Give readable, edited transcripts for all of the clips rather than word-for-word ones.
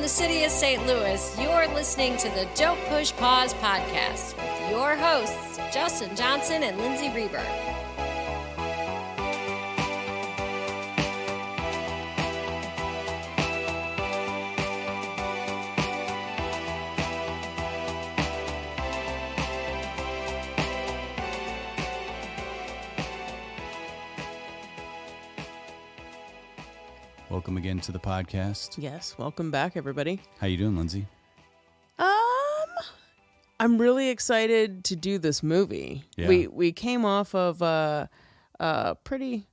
the city of St. Louis, you're listening to the Don't Push Pause podcast with your hosts, Justin Johnson and Lindsay Reber. Welcome again to the podcast. Yes, welcome back, everybody. How you doing, Lindsay? I'm really excited to do this movie. Yeah. We came off of a pretty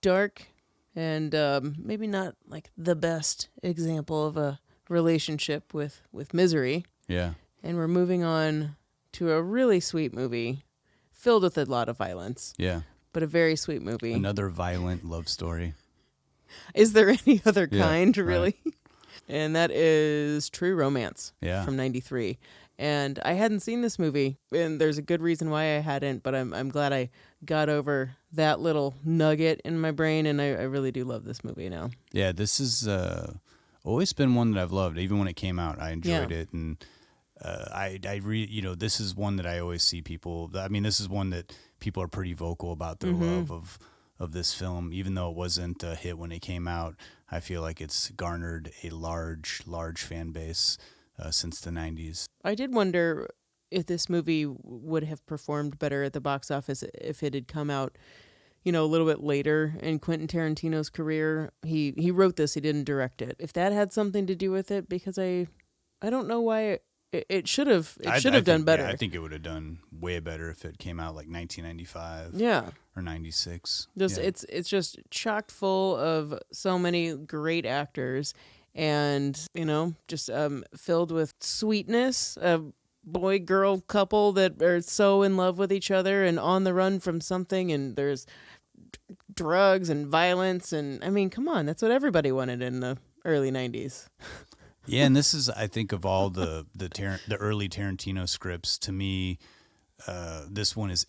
dark and maybe not like the best example of a relationship with misery. Yeah. And we're moving on to a really sweet movie filled with a lot of violence. Yeah. But a very sweet movie. Another violent love story. Is there any other kind, right. really? And that is True Romance from 93. And I hadn't seen this movie, and there's a good reason why I hadn't, but I'm glad I got over that little nugget in my brain, and I really do love this movie now. Yeah, this is always been one that I've loved. Even when it came out, I enjoyed it, and this is one that I always see people. I mean, this is one that people are pretty vocal about their love of this film, even though it wasn't a hit when it came out. I feel like it's garnered a large fan base since the 90s. I did wonder if this movie would have performed better at the box office if it had come out, a little bit later in Quentin Tarantino's career. He wrote this, he didn't direct it. If that had something to do with it, because I don't know why it should have done better. Yeah, I think it would have done way better if it came out like 1995. Yeah. Or 96. It's just chock full of so many great actors, and just filled with sweetness. A boy-girl couple that are so in love with each other and on the run from something, and there's drugs and violence, and I mean, come on, that's what everybody wanted in the early 90s. Yeah, and this is, I think, of all the early Tarantino scripts, to me, this one is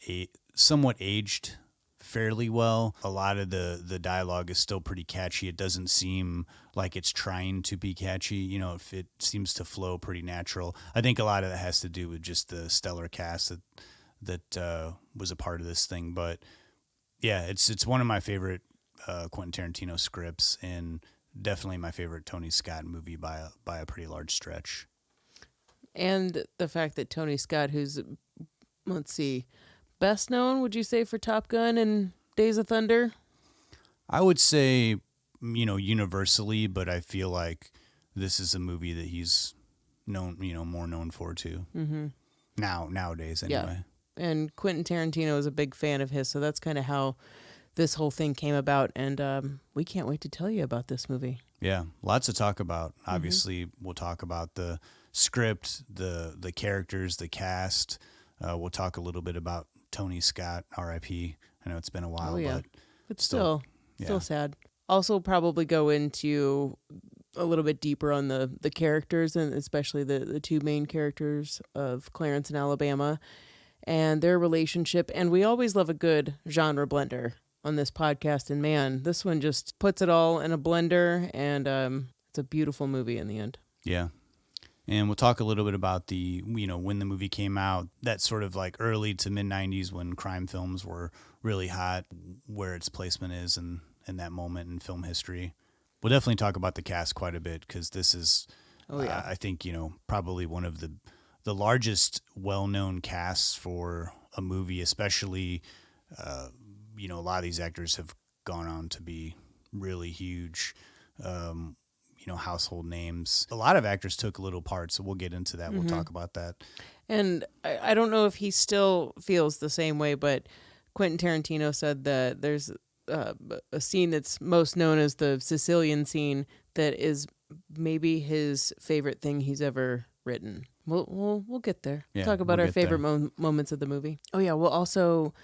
somewhat aged fairly well. A lot of the dialogue is still pretty catchy. It doesn't seem like it's trying to be catchy. It seems to flow pretty natural. I think a lot of that has to do with just the stellar cast that was a part of this thing. But yeah, it's one of my favorite Quentin Tarantino scripts, and definitely my favorite Tony Scott movie by a pretty large stretch. And the fact that Tony Scott, who's, best known, would you say, for Top Gun and Days of Thunder? I would say, universally, but I feel like this is a movie that he's known, more known for too. Mm-hmm. Nowadays, anyway. Yeah. And Quentin Tarantino is a big fan of his, so that's kind of how this whole thing came about, and we can't wait to tell you about this movie. Yeah, lots to talk about. Obviously, we'll talk about the script, the characters, the cast. We'll talk a little bit about Tony Scott, R.I.P. I know it's been a while, but still sad. Also, probably go into a little bit deeper on the characters, and especially the two main characters of Clarence and Alabama and their relationship. And we always love a good genre blender on this podcast, and man, this one just puts it all in a blender, and it's a beautiful movie in the end. Yeah. And we'll talk a little bit about when the movie came out, that sort of like early to mid 90s when crime films were really hot, where its placement is in that moment in film history. We'll definitely talk about the cast quite a bit, because this is, I think, probably one of the largest well-known casts for a movie, especially, a lot of these actors have gone on to be really huge, household names. A lot of actors took little parts, so we'll get into that. We'll talk about that. And I don't know if he still feels the same way, but Quentin Tarantino said that there's a scene that's most known as the Sicilian scene that is maybe his favorite thing he's ever written. We'll get there. Yeah, talk about our favorite moments of the movie. Oh yeah, we'll also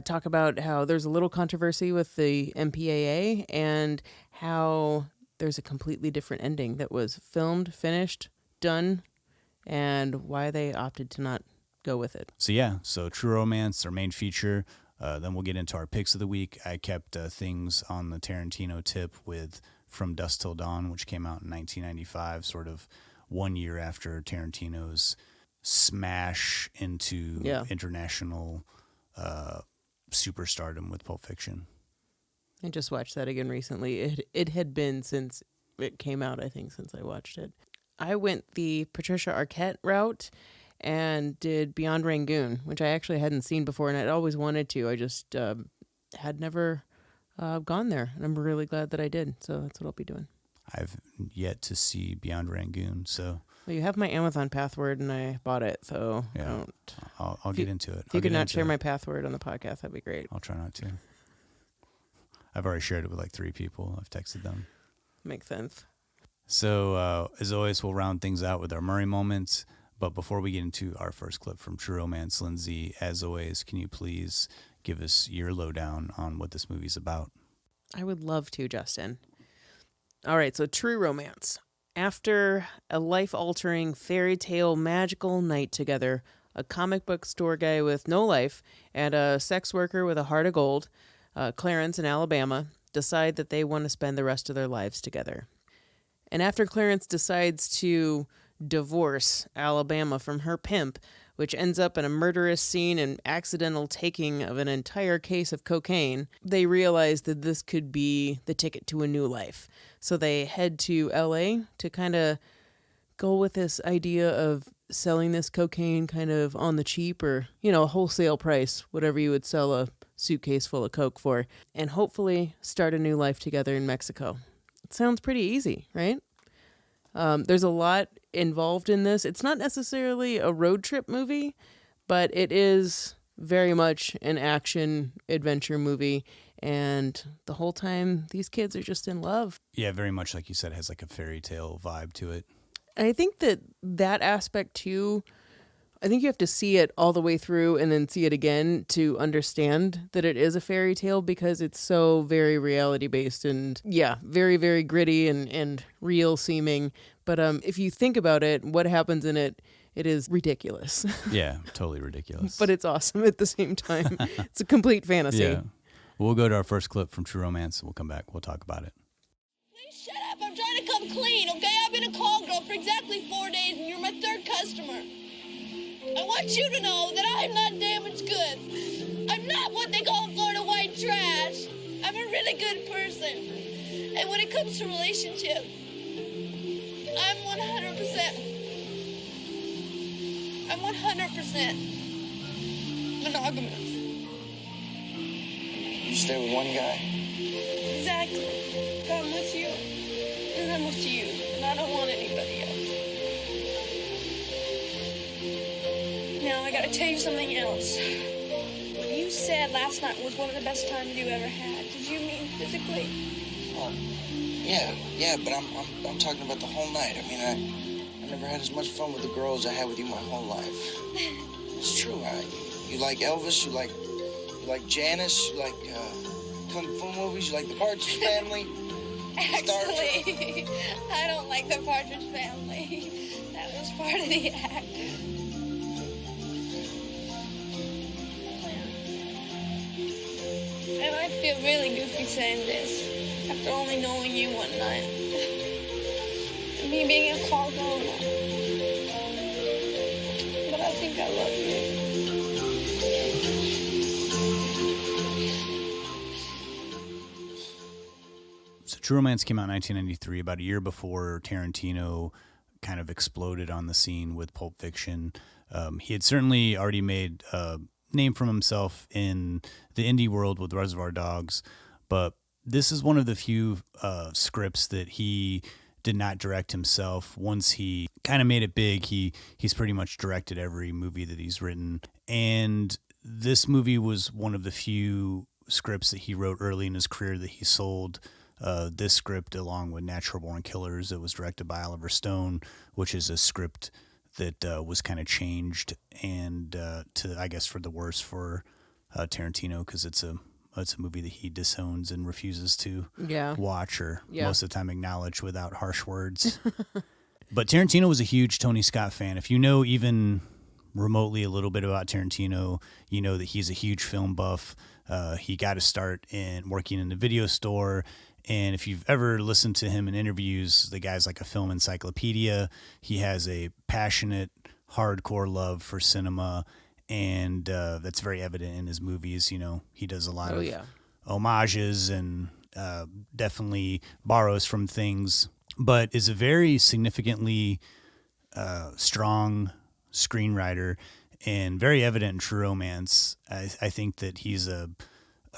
talk about how there's a little controversy with the MPAA and how there's a completely different ending that was filmed, finished, done, and why they opted to not go with it. So True Romance, our main feature. Then we'll get into our picks of the week. I kept things on the Tarantino tip with From Dusk Till Dawn, which came out in 1995, sort of 1 year after Tarantino's smash into international superstardom with Pulp Fiction. I just watched that again recently. It had been since it came out, I think, since I watched it. I went the Patricia Arquette route and did Beyond Rangoon, which I actually hadn't seen before, and I'd always wanted to. I just had never gone there, and I'm really glad that I did. So that's what I'll be doing. I've yet to see Beyond Rangoon, so... Well, you have my Amazon password, and I bought it, so yeah, I'll get into it. If you could not share my password on the podcast, that'd be great. I'll try not to. I've already shared it with like 3 people. I've texted them. Makes sense. So, as always, we'll round things out with our Murray moments. But before we get into our first clip from True Romance, Lindsay, as always, can you please give us your lowdown on what this movie's about? I would love to, Justin. All right, so True Romance. After a life-altering fairy tale magical night together, a comic book store guy with no life and a sex worker with a heart of gold, Clarence in Alabama, decide that they want to spend the rest of their lives together. And after Clarence decides to divorce Alabama from her pimp, which ends up in a murderous scene and accidental taking of an entire case of cocaine, they realize that this could be the ticket to a new life. So they head to LA to kind of go with this idea of selling this cocaine kind of on the cheap, or, you know, wholesale price, whatever you would sell a suitcase full of coke for, and hopefully start a new life together in Mexico. It sounds pretty easy, right? There's a lot involved in this. It's not necessarily a road trip movie, but it is very much an action adventure movie. And the whole time, these kids are just in love. Yeah, very much like you said, it has like a fairy tale vibe to it. And I think that aspect too, I think you have to see it all the way through and then see it again to understand that it is a fairy tale, because it's so very reality based and very, very gritty and real seeming. But if you think about it, what happens in it, it is ridiculous. Yeah, totally ridiculous. But it's awesome at the same time. It's a complete fantasy. Yeah. We'll go to our first clip from True Romance and we'll come back. We'll talk about it. Please shut up. I'm trying to come clean, okay? I've been a call girl for exactly 4 days and you're my 3rd customer. I want you to know that I'm not damaged goods. I'm not what they call in Florida white trash. I'm a really good person. And when it comes to relationships, I'm 100% monogamous. You stay with one guy? Exactly. If I'm with you, then I'm with you. And I don't want anybody else. Now, I gotta tell you something else. When you said last night was one of the best times you ever had, did you mean physically? Yeah, but I'm talking about the whole night. I mean, I never had as much fun with the girls I had with you my whole life. It's true. You like Elvis, you like Janice, you like Kung Fu movies, you like the Partridge Family. Actually, I don't like the Partridge Family. That was part of the act. And I feel really goofy saying this after only knowing you one night. And me being a call girl. But I think I love you. So True Romance came out in 1993, about a year before Tarantino kind of exploded on the scene with Pulp Fiction. He had certainly already made a name for himself in the indie world with Reservoir Dogs, but this is one of the few scripts that he did not direct himself. Once he kind of made it big, he's pretty much directed every movie that he's written. And this movie was one of the few scripts that he wrote early in his career that he sold. This script, along with Natural Born Killers, it was directed by Oliver Stone, which is a script that was kind of changed and to, I guess, for the worse for Tarantino, because it's a movie that he disowns and refuses to watch or most of the time acknowledge without harsh words. But Tarantino was a huge Tony Scott fan. If you know even remotely a little bit about Tarantino, you know that he's a huge film buff. He got to start in working in the video store, And if you've ever listened to him in interviews, the guy's like a film encyclopedia. He has a passionate, hardcore love for cinema, and that's very evident in his movies. You know, he does a lot of homages and definitely borrows from things, but is a very significantly strong screenwriter and very evident in True Romance. I think that he's a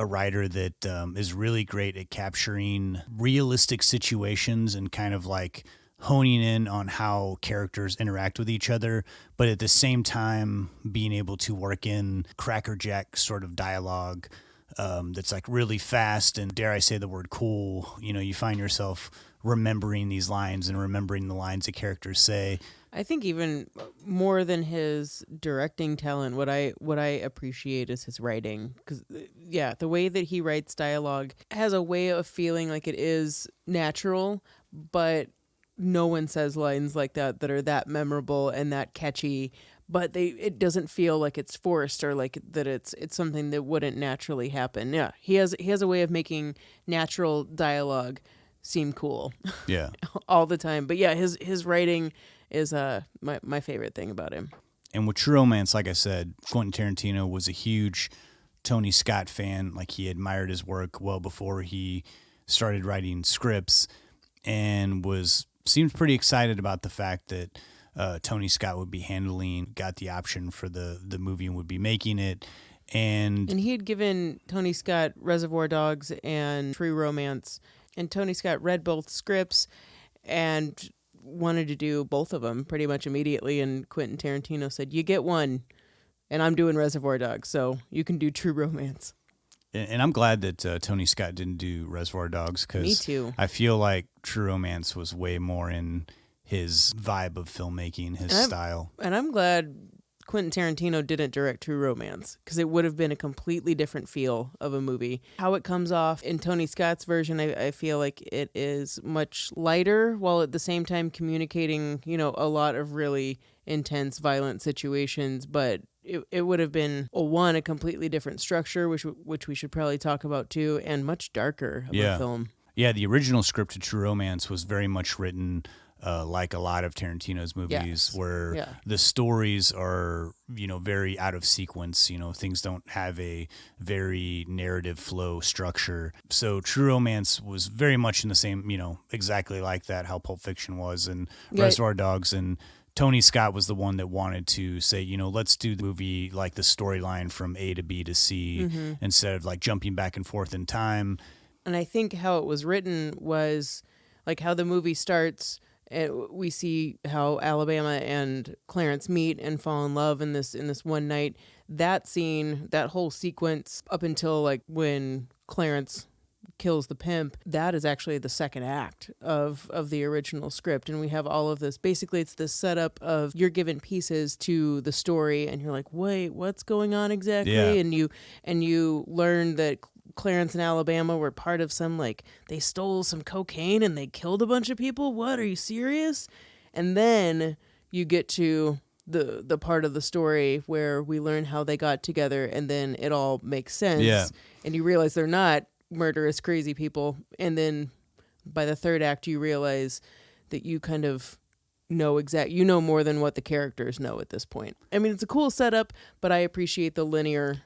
writer that is really great at capturing realistic situations and kind of like honing in on how characters interact with each other, but at the same time being able to work in crackerjack sort of dialogue that's like really fast and, dare I say the word, cool. You know, you find yourself remembering these lines and remembering the lines the characters say. I think even more than his directing talent, what I appreciate is his writing. Because, the way that he writes dialogue has a way of feeling like it is natural, but no one says lines like that are that memorable and that catchy. But it doesn't feel like it's forced or like that it's something that wouldn't naturally happen. Yeah, he has a way of making natural dialogue seem cool. Yeah, all the time. But yeah, his writing is my favorite thing about him. And with True Romance, like I said, Quentin Tarantino was a huge Tony Scott fan. Like, he admired his work well before he started writing scripts, and seemed pretty excited about the fact that Tony Scott would be got the option for the movie and would be making it. And he had given Tony Scott Reservoir Dogs and True Romance, and Tony Scott read both scripts and wanted to do both of them pretty much immediately. And Quentin Tarantino said, "You get one, and I'm doing Reservoir Dogs, so you can do True Romance." And I'm glad that Tony Scott didn't do Reservoir Dogs, because Me too. I feel like True Romance was way more in his vibe of filmmaking, his style. And I'm glad Quentin Tarantino didn't direct True Romance, because it would have been a completely different feel of a movie. How it comes off in Tony Scott's version, I feel like it is much lighter, while at the same time communicating, a lot of really intense, violent situations. But it would have been a completely different structure, which we should probably talk about too, and much darker of a film. Yeah, the original script of True Romance was very much written like a lot of Tarantino's movies, where the stories are, very out of sequence. Things don't have a very narrative flow structure. So True Romance was very much in the same, exactly like that, how Pulp Fiction was, and Reservoir Dogs. And Tony Scott was the one that wanted to say, let's do the movie like the storyline from A to B to C, instead of like jumping back and forth in time. And I think how it was written was like how the movie starts. We see how Alabama and Clarence meet and fall in love in this one night. That scene, that whole sequence up until like when Clarence kills the pimp, that is actually the second act of the original script. And we have all of this. Basically, it's this setup of you're given pieces to the story and you're like, wait, what's going on exactly? Yeah. And you learn that Clarence and Alabama were part of some, like, they stole some cocaine and they killed a bunch of people. What? Are you serious? And then you get to the part of the story where we learn how they got together, and then it all makes sense. Yeah. And you realize they're not murderous, crazy people. And then by the third act, you realize that you kind of know more than what the characters know at this point. I mean, it's a cool setup, but I appreciate the linear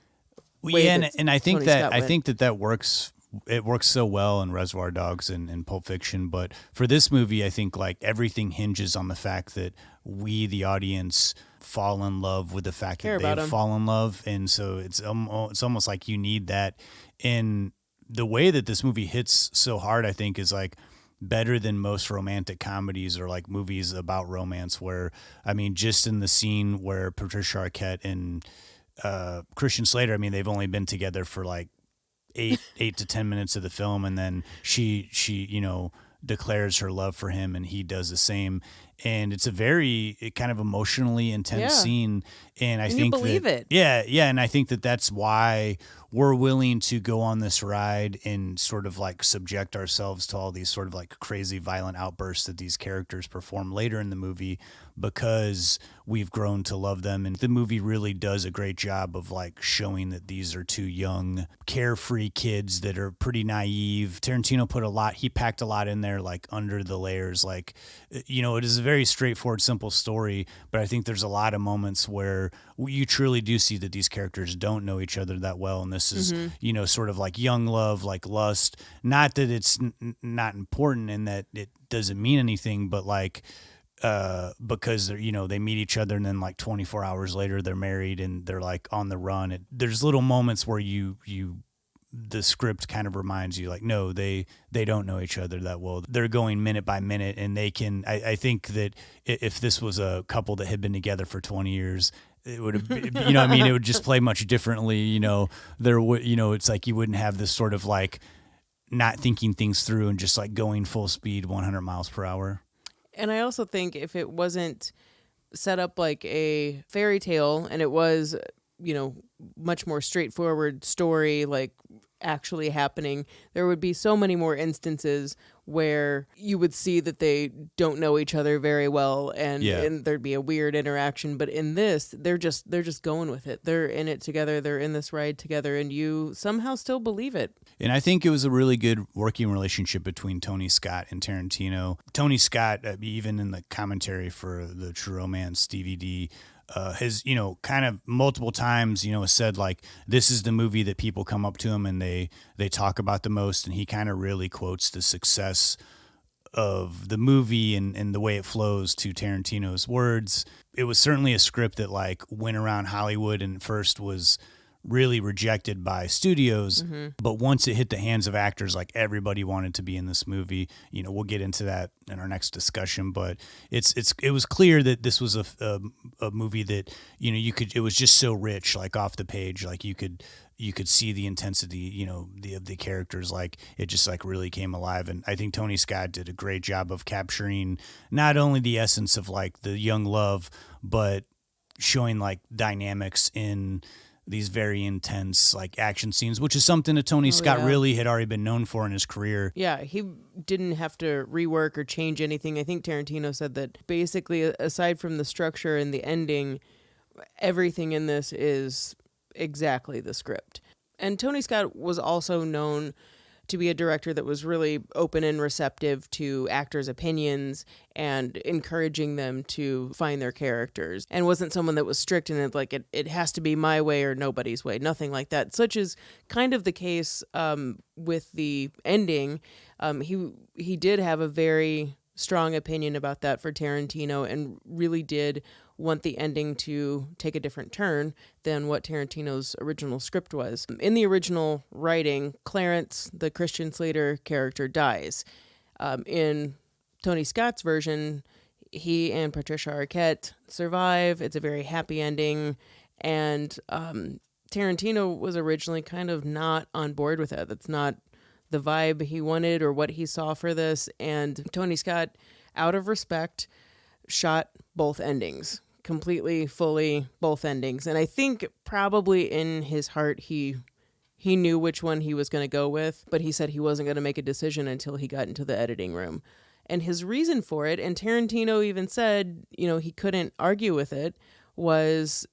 way. Yeah, and I think that works. It works so well in Reservoir Dogs and Pulp Fiction, but for this movie, I think like everything hinges on the fact that we, the audience, fall in love with the fact that they fall in love, and so it's almost like you need that. And the way that this movie hits so hard, I think, is like better than most romantic comedies or like movies about romance. Where, I mean, just in the scene where Patricia Arquette and Christian Slater, I mean, they've only been together for like 8 to 10 minutes of the film, and then she declares her love for him, and he does the same. and it's a very kind of emotionally intense scene. And I think you believe it. Yeah, and I think that that's why we're willing to go on this ride and sort of like subject ourselves to all these sort of like crazy violent outbursts that these characters perform later in the movie, because we've grown to love them. And the movie really does a great job of like showing that these are two young, carefree kids that are pretty naive. Tarantino he packed a lot in there, like under the layers. Like, you know, it is a very straightforward, simple story, but I think there's a lot of moments where you truly do see that these characters don't know each other that well. And this is, you know, sort of like young love, like lust. Not that it's not important and that it doesn't mean anything, but like, because they're, you know, they meet each other and then like 24 hours later they're married and they're like on the run. There's little moments where the script kind of reminds you like, no, they don't know each other that well. They're going minute by minute, and they can, I think that if this was a couple that had been together for 20 years, it would have, you know what I mean? It would just play much differently. You know, it's like you wouldn't have this sort of like not thinking things through and just like going full speed 100 miles per hour. And I also think if it wasn't set up like a fairy tale and it was, you know, much more straightforward story, like actually happening, there would be so many more instances where you would see that they don't know each other very well and there'd be a weird interaction. But in this, they're just going with it. They're in it together. They're in this ride together, and you somehow still believe it. And I think it was a really good working relationship between Tony Scott and Tarantino. Tony Scott, even in the commentary for the True Romance DVD, has, you know, kind of multiple times, you know, said like, this is the movie that people come up to him and they talk about the most. And he kind of really quotes the success of the movie and the way it flows to Tarantino's words. It was certainly a script that like went around Hollywood and first was really rejected by studios, but once it hit the hands of actors, like everybody wanted to be in this movie. You know, we'll get into that in our next discussion, but it was clear that this was a movie that, you know, it was just so rich, like off the page, like you could see the intensity, you know, of the characters, like it just like really came alive. And I think Tony Scott did a great job of capturing not only the essence of like the young love, but showing like dynamics in these very intense like action scenes, which is something that Tony Scott really had already been known for in his career. Yeah, he didn't have to rework or change anything. I think Tarantino said that basically, aside from the structure and the ending, everything in this is exactly the script. And Tony Scott was also known to be a director that was really open and receptive to actors' opinions and encouraging them to find their characters, and wasn't someone that was strict in it, like it has to be my way or nobody's way, nothing like that, such is kind of the case with the ending. He did have a very strong opinion about that for Tarantino and really did want the ending to take a different turn than what Tarantino's original script was. In the original writing, Clarence, the Christian Slater character, dies. In Tony Scott's version, he and Patricia Arquette survive. It's a very happy ending. And Tarantino was originally kind of not on board with it. That's not the vibe he wanted or what he saw for this. And Tony Scott, out of respect, shot both endings. Completely, fully, both endings. And I think probably in his heart, he knew which one he was going to go with, but he said he wasn't going to make a decision until he got into the editing room. And his reason for it, and Tarantino even said, you know, he couldn't argue with it, was,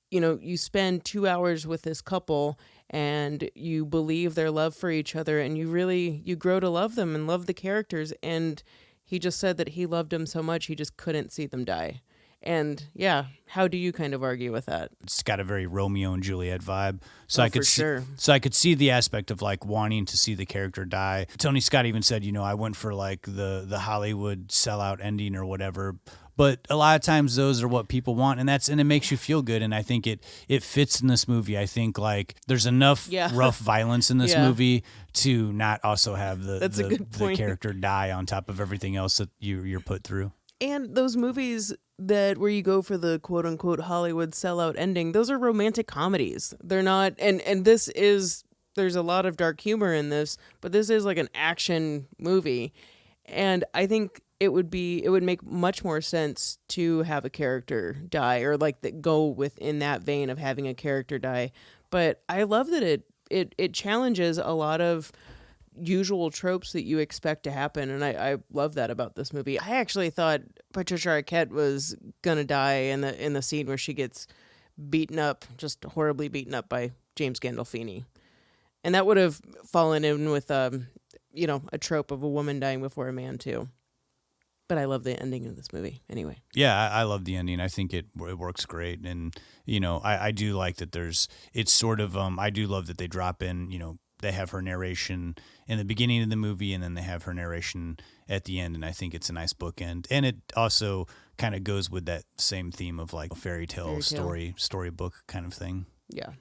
you know, you spend 2 hours with this couple and you believe their love for each other and you grow to love them and love the characters. And he just said that he loved them so much, he just couldn't see them die. And yeah, how do you kind of argue with that? It's got a very Romeo and Juliet vibe. So I could see the aspect of like wanting to see the character die. Tony Scott even said, you know, I went for like the Hollywood sellout ending or whatever. But a lot of times those are what people want, and it makes you feel good. And I think it fits in this movie. I think like there's enough rough violence in this movie to not also have the character die on top of everything else that you're put through. And those movies where you go for the quote unquote Hollywood sellout ending, those are romantic comedies. They're not, and there's a lot of dark humor in this, but this is like an action movie. And I think it would make much more sense to have a character die, or like go within that vein of having a character die. But I love that it challenges a lot of usual tropes that you expect to happen, and I love that about this movie. I actually thought Patricia Arquette was gonna die in the scene where she gets beaten up, just horribly beaten up by James Gandolfini, and that would have fallen in with a trope of a woman dying before a man too. But I love the ending of this movie anyway. Yeah, I love the ending. I think it works great, and I do like that. It's sort of I do love that they drop in. They have her narration in the beginning of the movie, and then they have her narration at the end, and I think it's a nice bookend. And it also kind of goes with that same theme of like fairy tale storybook kind of thing. Yeah.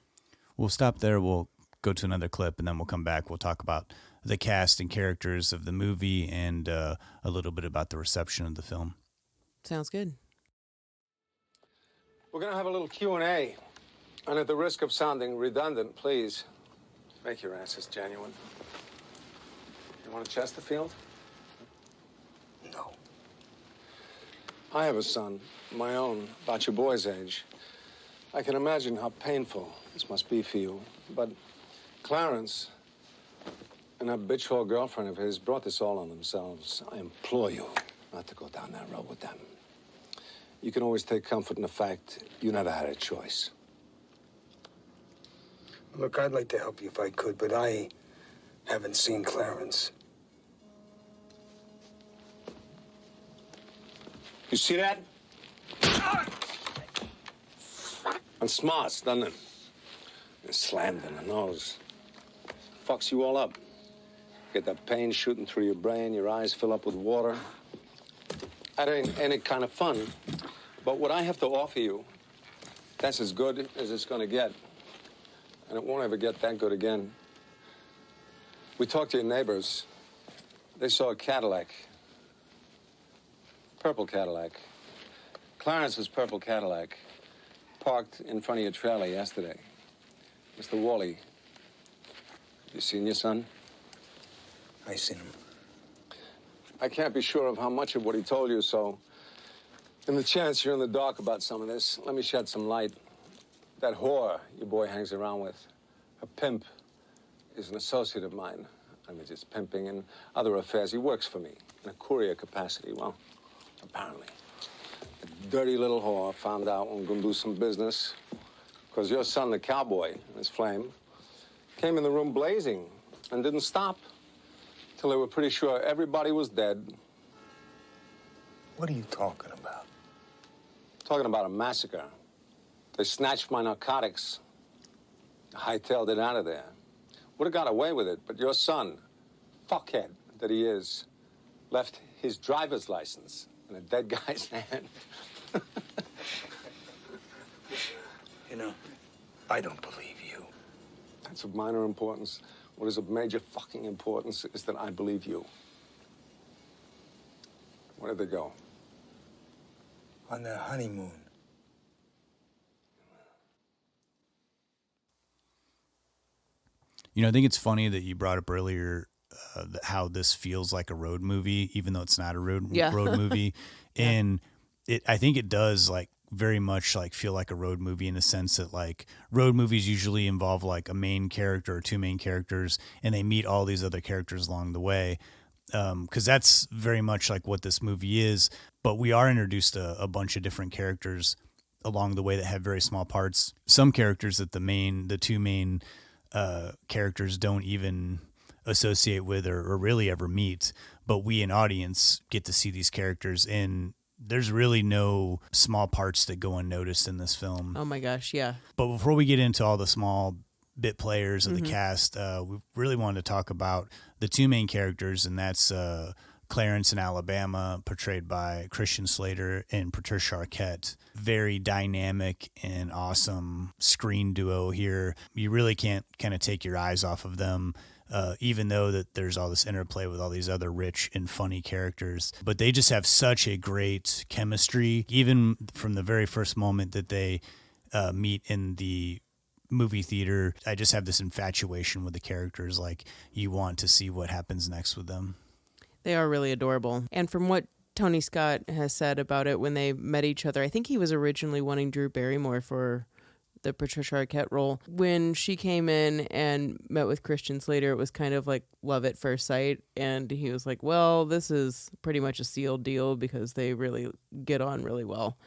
We'll stop there. We'll go to another clip, and then we'll come back. We'll talk about the cast and characters of the movie and a little bit about the reception of the film. Sounds good. We're going to have a little Q&A. And at the risk of sounding redundant, please make your answers genuine. You want a Chesterfield? No. I have a son, my own, about your boy's age. I can imagine how painful this must be for you. But Clarence and that bitch-whore girlfriend of his brought this all on themselves. I implore you not to go down that road with them. You can always take comfort in the fact you never had a choice. Look, I'd like to help you if I could, but I haven't seen Clarence. You see that? And smarts, doesn't it? It slammed in the nose. Fucks you all up. Get that pain shooting through your brain, your eyes fill up with water. That ain't any kind of fun. But what I have to offer you, that's as good as it's gonna get. And it won't ever get that good again. We talked to your neighbors. They saw a Cadillac. Purple Cadillac. Clarence's purple Cadillac parked in front of your trailer yesterday. Mr. Wally, you seen your son? I seen him. I can't be sure of how much of what he told you, so in the chance you're in the dark about some of this, let me shed some light. That whore your boy hangs around with, a pimp, is an associate of mine. I mean, just pimping and other affairs. He works for me in a courier capacity. Well, apparently. The dirty little whore found out we were going to do some business because your son, the cowboy, his flame, came in the room blazing and didn't stop till they were pretty sure everybody was dead. What are you talking about? Talking about a massacre. They snatched my narcotics, hightailed it out of there. Would have got away with it, but your son, fuckhead that he is, left his driver's license in a dead guy's hand. I don't believe you. That's of minor importance. What is of major fucking importance is that I believe you. Where did they go? On their honeymoon. I think it's funny that you brought up earlier how this feels like a road movie, even though it's not a road movie. And I think it does very much feel like a road movie in the sense that road movies usually involve a main character or two main characters, and they meet all these other characters along the way. Because that's very much what this movie is. But we are introduced to a bunch of different characters along the way that have very small parts. Some characters that the two main characters don't even associate with or really ever meet, but we an audience get to see these characters, and there's really no small parts that go unnoticed in this film. Oh my gosh, yeah. But before we get into all the small bit players of the cast, we really wanted to talk about the two main characters, and that's Clarence in Alabama, portrayed by Christian Slater and Patricia Arquette. Very dynamic and awesome screen duo here. You really can't kind of take your eyes off of them, even though that there's all this interplay with all these other rich and funny characters. But they just have such a great chemistry, even from the very first moment that they meet in the movie theater. I just have this infatuation with the characters. You want to see what happens next with them. They are really adorable. And from what Tony Scott has said about it when they met each other. I think he was originally wanting Drew Barrymore for the Patricia Arquette role. When she came in and met with Christian Slater, it was kind of like love at first sight. And he was like, well, this is pretty much a sealed deal because they really get on really well.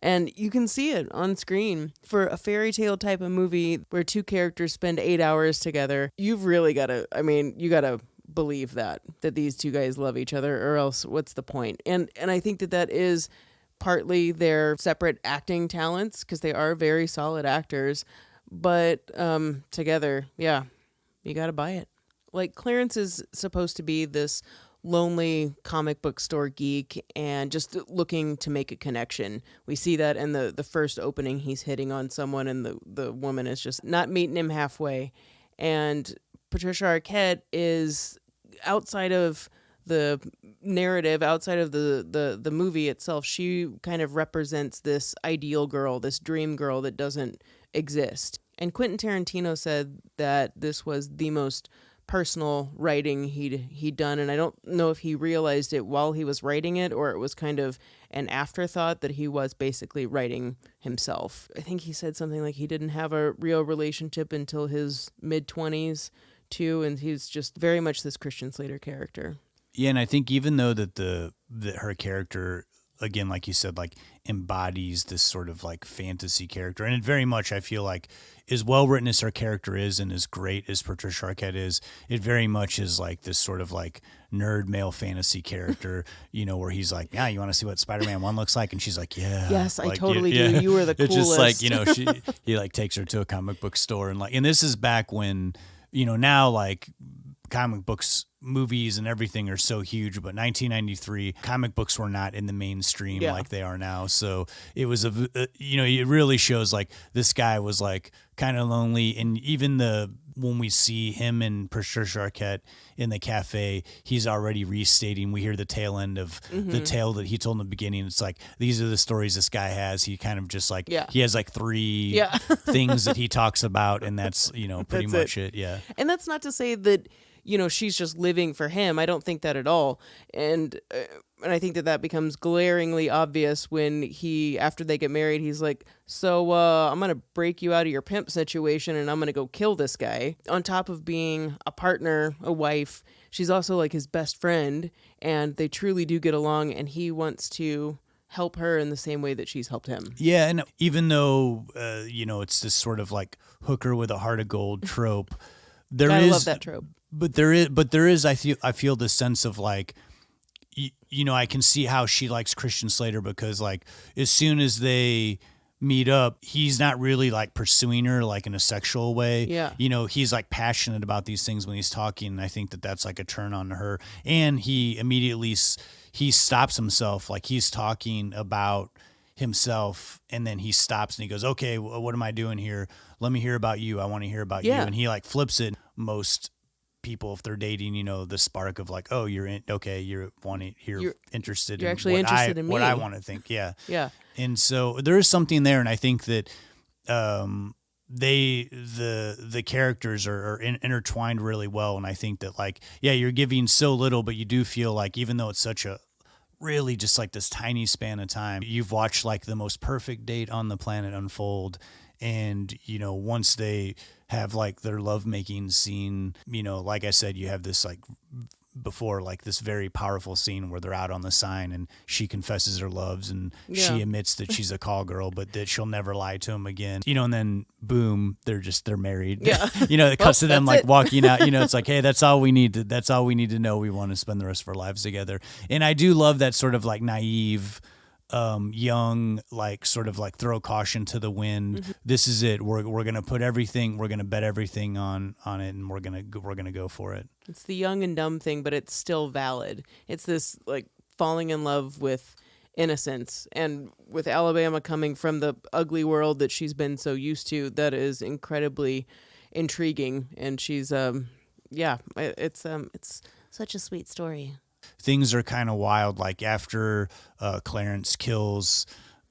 And you can see it on screen. For a fairy tale type of movie where two characters spend 8 hours together, you've really got to, you got to believe that these two guys love each other, or else what's the point? And I think that is partly their separate acting talents, because they are very solid actors, but together, yeah, you got to buy it. Like, Clarence is supposed to be this lonely comic book store geek and just looking to make a connection. We see that in the first opening. He's hitting on someone and the woman is just not meeting him halfway. And Patricia Arquette is, outside of the narrative, outside of the movie itself, she kind of represents this ideal girl, this dream girl that doesn't exist. And Quentin Tarantino said that this was the most personal writing he'd done, and I don't know if he realized it while he was writing it or it was kind of an afterthought that he was basically writing himself. I think he said something like he didn't have a real relationship until his mid-20s too, and he's just very much this Christian Slater character. Yeah, and I think even though that her character, again, like you said, like embodies this sort of like fantasy character, and it very much, I feel like, as well written as her character is and as great as Patricia Arquette is, it very much is like this sort of like nerd male fantasy character, where he's like, yeah, you want to see what Spider-Man 1 looks like? And she's like, yeah. Yes, like, I totally do. You were the coolest. It's just like, he like takes her to a comic book store and this is back when, now like comic books, movies and everything are so huge, but 1993 comic books were not in the mainstream like they are now. So it was it really shows like this guy was like kind of lonely, and even when we see him and Patricia Arquette in the cafe, he's already restating. We hear the tail end of the tale that he told in the beginning. It's like, these are the stories this guy has. He kind of just like, he has like 3 things that he talks about, and that's, pretty much it. Yeah. And that's not to say that, she's just living for him. I don't think that at all. And I think that becomes glaringly obvious when after they get married, he's like, so I'm going to break you out of your pimp situation and I'm going to go kill this guy. On top of being a partner, a wife, she's also like his best friend, and they truly do get along, and he wants to help her in the same way that she's helped him. Yeah, and even though, it's this sort of like hooker with a heart of gold trope, I love that trope. But there is, I feel this sense of like, I can see how she likes Christian Slater, because like as soon as they meet up, he's not really like pursuing her like in a sexual way. Yeah. He's like passionate about these things when he's talking, and I think that that's like a turn on to her. And he immediately he stops himself, like he's talking about himself, and then he stops and he goes, okay, what am I doing here? Let me hear about you. I want to hear about you. And he like flips it. Most people, if they're dating, the spark of like, oh, you're interested. You're actually interested in me. What I want to think. Yeah. Yeah. And so there is something there, and I think that the characters are intertwined really well, and I think that like, yeah, you're giving so little, but you do feel like, even though it's such a really just like this tiny span of time, you've watched like the most perfect date on the planet unfold. And, once they have like their lovemaking scene, like I said, you have this like before, like this very powerful scene where they're out on the sign and she confesses her loves, and she admits that she's a call girl, but that she'll never lie to him again, and then boom, they're married. Yeah. It cuts to them like walking out, it's like, hey, that's all we need to know. We want to spend the rest of our lives together. And I do love that sort of like naive, young, like sort of like throw caution to the wind. Mm-hmm. This is it. We're going to bet everything on it, and we're going to go for it. It's the young and dumb thing, but it's still valid. It's this like falling in love with innocence, and with Alabama coming from the ugly world that she's been so used to, that is incredibly intriguing. And she's it's such a sweet story. Things are kind of wild. Like after Clarence kills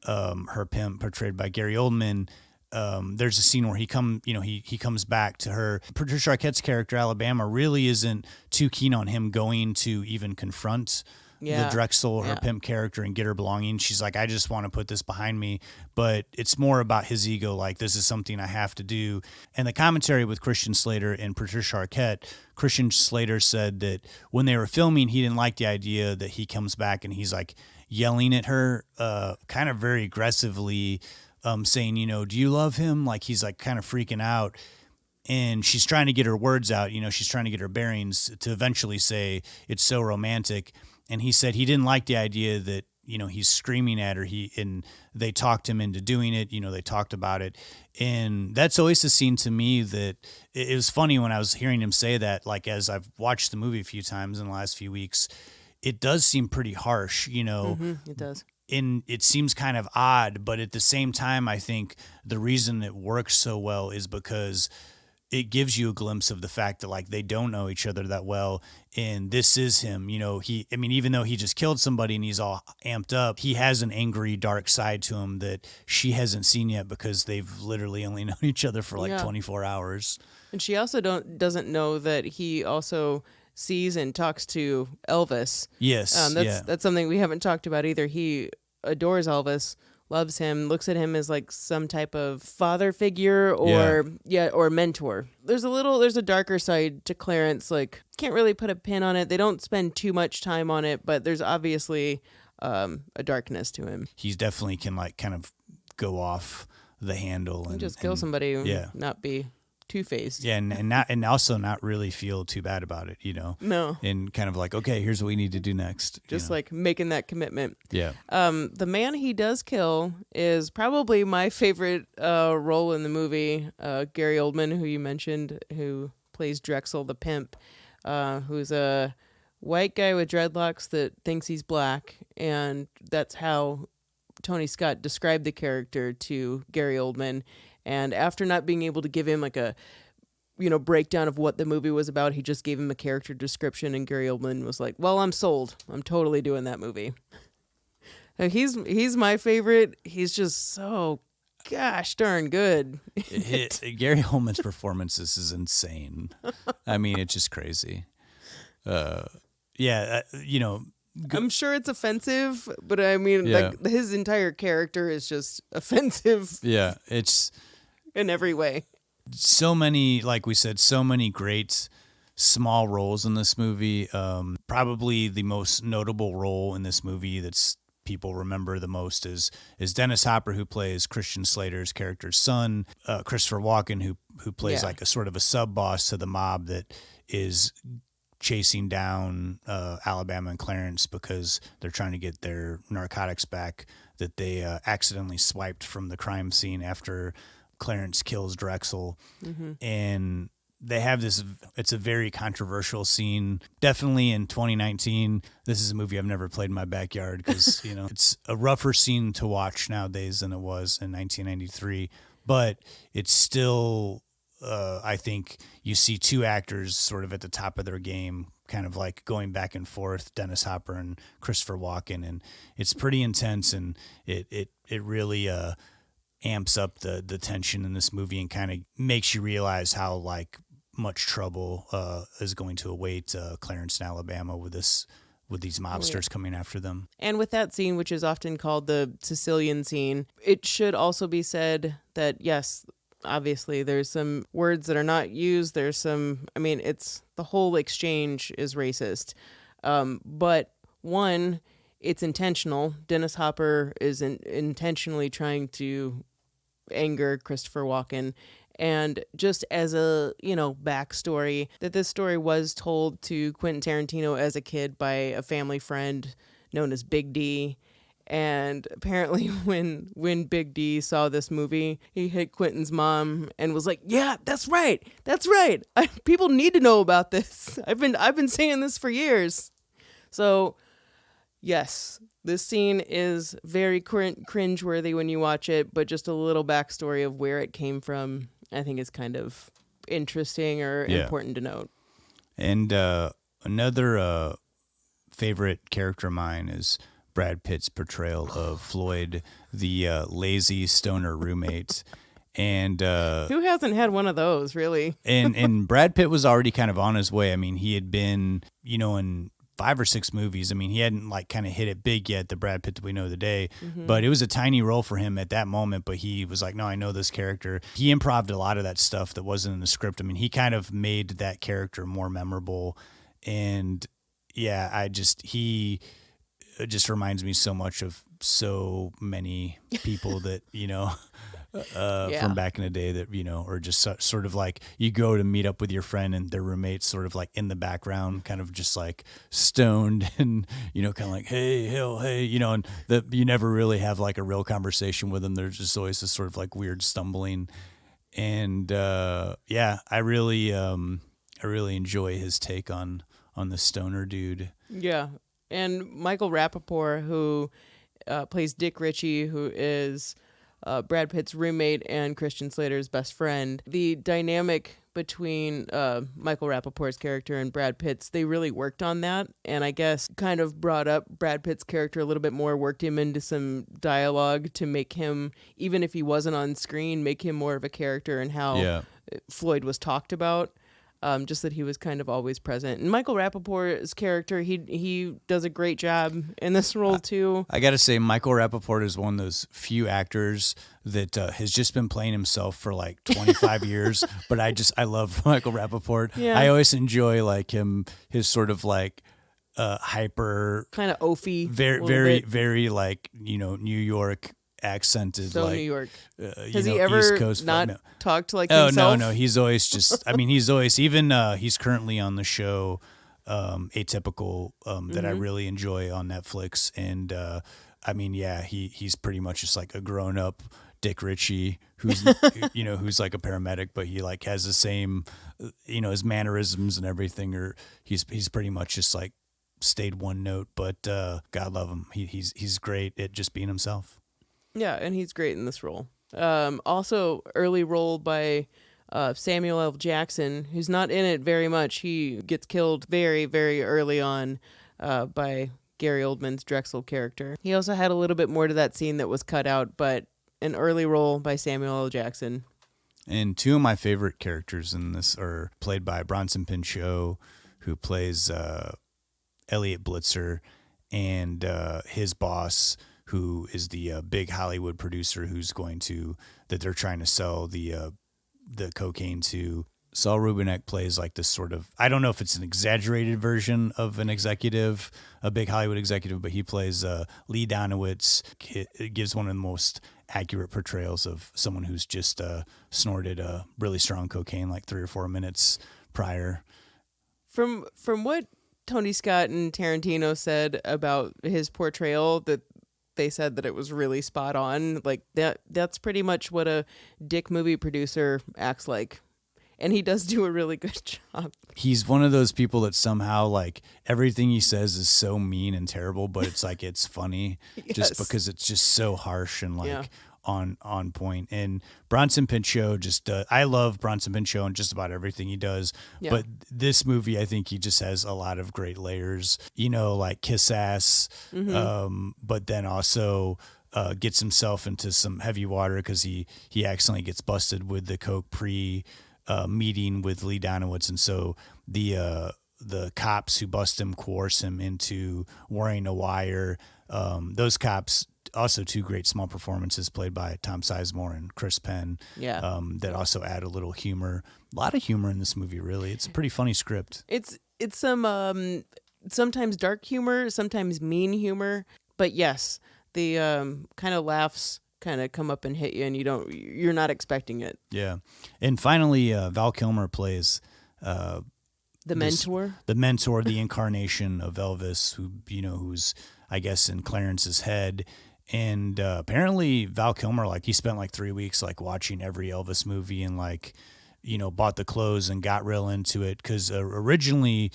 her pimp, portrayed by Gary Oldman, there's a scene where he comes back to her. Patricia Arquette's character, Alabama, really isn't too keen on him going to even confront the Drexel, her pimp character, and get her belongings. She's like, I just want to put this behind me. But it's more about his ego, like, this is something I have to do. And the commentary with Christian Slater and Patricia Arquette, Christian Slater said that when they were filming, he didn't like the idea that he comes back and he's like yelling at her kind of very aggressively, saying, you know, do you love him? Like, he's like kind of freaking out. And she's trying to get her words out, you know, she's trying to get her bearings to eventually say it's so romantic. And he said he didn't like the idea that, you know, he's screaming at her. And they talked him into doing it. You know, they talked about it. And that's always a scene to me that it was funny when I was hearing him say that, like, as I've watched the movie a few times in the last few weeks, it does seem pretty harsh, you know. It does. And it seems kind of odd, but at the same time, I think the reason it works so well is because it gives you a glimpse of the fact that, like, they don't know each other that well. And this is him, you know, even though he just killed somebody and he's all amped up, he has an angry, dark side to him that she hasn't seen yet because they've literally only known each other for like 24 hours. And she also doesn't know that he also sees and talks to Elvis. Yes. That's something we haven't talked about either. He adores Elvis, loves him, looks at him as like some type of father figure or mentor. There's a darker side to Clarence. Like, can't really put a pin on it. They don't spend too much time on it, but there's obviously a darkness to him. He definitely can, like, kind of go off the handle and just kill somebody and not be two-faced. Yeah, and also not really feel too bad about it, you know. No. And kind of like, okay, here's what we need to do next. Just like making that commitment. Yeah. The man he does kill is probably my favorite role in the movie. Gary Oldman, who you mentioned, who plays Drexel the pimp, who's a white guy with dreadlocks that thinks he's black, and that's how Tony Scott described the character to Gary Oldman. And after not being able to give him like a, you know, breakdown of what the movie was about, he just gave him a character description, and Gary Oldman was like, well, I'm sold. I'm totally doing that movie. He's my favorite. He's just so gosh darn good. Gary Oldman's performances is insane. I mean, it's just crazy. You know, I'm sure it's offensive, but I mean, like, his entire character is just offensive. Yeah, it's in every way. So many, like we said, so many great small roles in this movie. Probably the most notable role in this movie that's people remember the most is Dennis Hopper, who plays Christian Slater's character's son. Christopher Walken, who plays like a sort of a sub boss to the mob that is chasing down Alabama and Clarence because they're trying to get their narcotics back that they accidentally swiped from the crime scene after Clarence kills Drexel. Mm-hmm. And they have this, it's a very controversial scene. Definitely in 2019, this is a movie I've never played in my backyard because, you know, it's a rougher scene to watch nowadays than it was in 1993. But it's still, I think you see two actors sort of at the top of their game, kind of like going back and forth, Dennis Hopper and Christopher Walken. And it's pretty intense, and it really amps up the tension in this movie and kind of makes you realize how like much trouble is going to await Clarence in Alabama with these mobsters coming after them. And with that scene, which is often called the Sicilian scene, it should also be said that, yes, obviously there's some words that are not used. There's some, I mean, it's the whole exchange is racist. But one, it's intentional. Dennis Hopper is intentionally trying to anger Christopher Walken. And just as a, you know, backstory, that this story was told to Quentin Tarantino as a kid by a family friend known as Big D. And apparently when Big D saw this movie, he hit Quentin's mom and was like, yeah, that's right. People need to know about this. I've been saying this for years. So, yes, this scene is very cringeworthy when you watch it, but just a little backstory of where it came from, I think is kind of interesting or important to note. And another favorite character of mine is Brad Pitt's portrayal of Floyd, the lazy stoner roommate. And who hasn't had one of those, really? and Brad Pitt was already kind of on his way. I mean, he had been, you know, in 5 or 6 movies. I mean, he hadn't like kind of hit it big yet, the Brad Pitt that we know today, but it was a tiny role for him at that moment. But he was like, no, I know this character. He improv'd a lot of that stuff that wasn't in the script. I mean, he kind of made that character more memorable. And yeah, he just reminds me so much of so many people that, from back in the day that, or just sort of like you go to meet up with your friend and their roommates sort of like in the background, kind of just like stoned and, kind of like, hey, and you never really have like a real conversation with them. There's just always this sort of like weird stumbling. And I really enjoy his take on the stoner dude. Yeah. And Michael Rapaport, who plays Dick Ritchie, who is Brad Pitt's roommate and Christian Slater's best friend. The dynamic between Michael Rapaport's character and Brad Pitt's, they really worked on that, and I guess kind of brought up Brad Pitt's character a little bit more, worked him into some dialogue to make him, even if he wasn't on screen, make him more of a character and how Floyd was talked about. Just that he was kind of always present. And Michael Rapaport's character, he does a great job in this role too. I got to say, Michael Rapaport is one of those few actors that has just been playing himself for like 25 years. But I love Michael Rapaport. Yeah. I always enjoy like his sort of like hyper, kind of oafy, very like New York accented, so like New York. Has he ever East Coast not talked like himself? No. He's always just. I mean, he's always even. He's currently on the show, Atypical, that I really enjoy on Netflix, and I mean, he's pretty much just like a grown up Dick Ritchie who's who's like a paramedic, but he like has the same, his mannerisms and everything, or he's pretty much just like stayed one note. But God love him, he's great at just being himself. Yeah, and he's great in this role. Also, early role by Samuel L. Jackson, who's not in it very much. He gets killed very, very early on by Gary Oldman's Drexel character. He also had a little bit more to that scene that was cut out, but an early role by Samuel L. Jackson. And 2 of my favorite characters in this are played by Bronson Pinchot, who plays Elliot Blitzer, and his boss, who is the big Hollywood producer that they're trying to sell the cocaine to. Saul Rubinek plays like this sort of, I don't know if it's an exaggerated version of an executive, a big Hollywood executive, but he plays Lee Donowitz. It gives one of the most accurate portrayals of someone who's just snorted really strong cocaine like 3 or 4 minutes prior. From what Tony Scott and Tarantino said about his portrayal, that they said that it was really spot on. Like that's pretty much what a dick movie producer acts like. And he does do a really good job. He's one of those people that somehow like everything he says is so mean and terrible, but it's like it's funny just because it's just so harsh and like on point. And Bronson Pinchot I love Bronson Pinchot and just about everything he does. Yeah. But this movie, I think he just has a lot of great layers, like kiss ass, but then also gets himself into some heavy water because he accidentally gets busted with the coke meeting with Lee Donowitz. And so the cops who bust him coerce him into wearing a wire. Those cops, also 2 great small performances played by Tom Sizemore and Chris Penn. Yeah. That also add a little humor. A lot of humor in this movie, really. It's a pretty funny script. It's some sometimes dark humor, sometimes mean humor. But yes, the kind of laughs kind of come up and hit you, and you're not expecting it. Yeah. And finally, Val Kilmer plays the mentor, the incarnation of Elvis, who's I guess in Clarence's head. And apparently Val Kilmer, like he spent like 3 weeks like watching every Elvis movie and like, bought the clothes and got real into it. Cause originally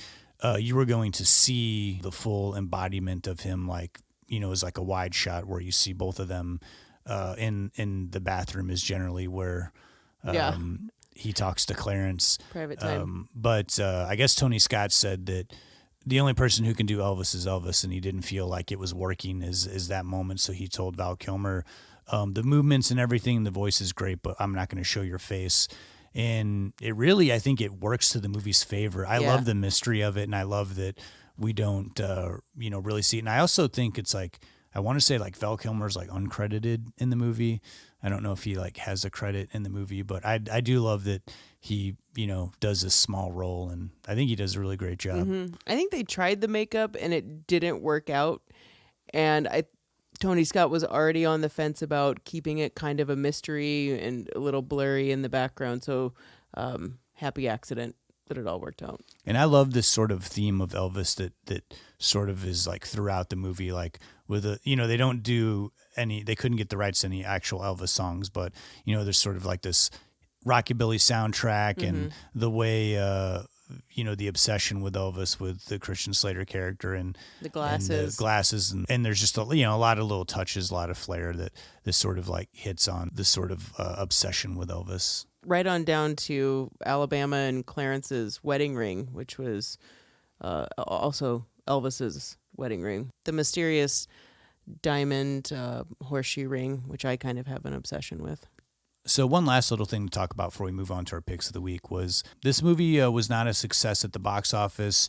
you were going to see the full embodiment of him. Like, as like a wide shot where you see both of them in the bathroom is generally where he talks to Clarence. Private time. But I guess Tony Scott said that the only person who can do Elvis is Elvis, and he didn't feel like it was working as that moment. So he told Val Kilmer, the movements and everything, the voice is great, but I'm not going to show your face. And it really, I think it works to the movie's favor. I love the mystery of it, and I love that we don't, really see it. And I also think it's like, I want to say like Val Kilmer's like uncredited in the movie. I don't know if he like has a credit in the movie, but I do love that he, does this small role, and I think he does a really great job. Mm-hmm. I think they tried the makeup and it didn't work out. And Tony Scott was already on the fence about keeping it kind of a mystery and a little blurry in the background. So happy accident that it all worked out. And I love this sort of theme of Elvis that sort of is like throughout the movie, like with they don't do they couldn't get the rights to any actual Elvis songs, but there's sort of like this rockabilly soundtrack and the way, the obsession with Elvis with the Christian Slater character and the glasses and there's just a lot of little touches, a lot of flair that this sort of like hits on this sort of obsession with Elvis. Right on down to Alabama and Clarence's wedding ring, which was also Elvis's wedding ring. The mysterious diamond horseshoe ring, which I kind of have an obsession with. So one last little thing to talk about before we move on to our picks of the week was this movie was not a success at the box office,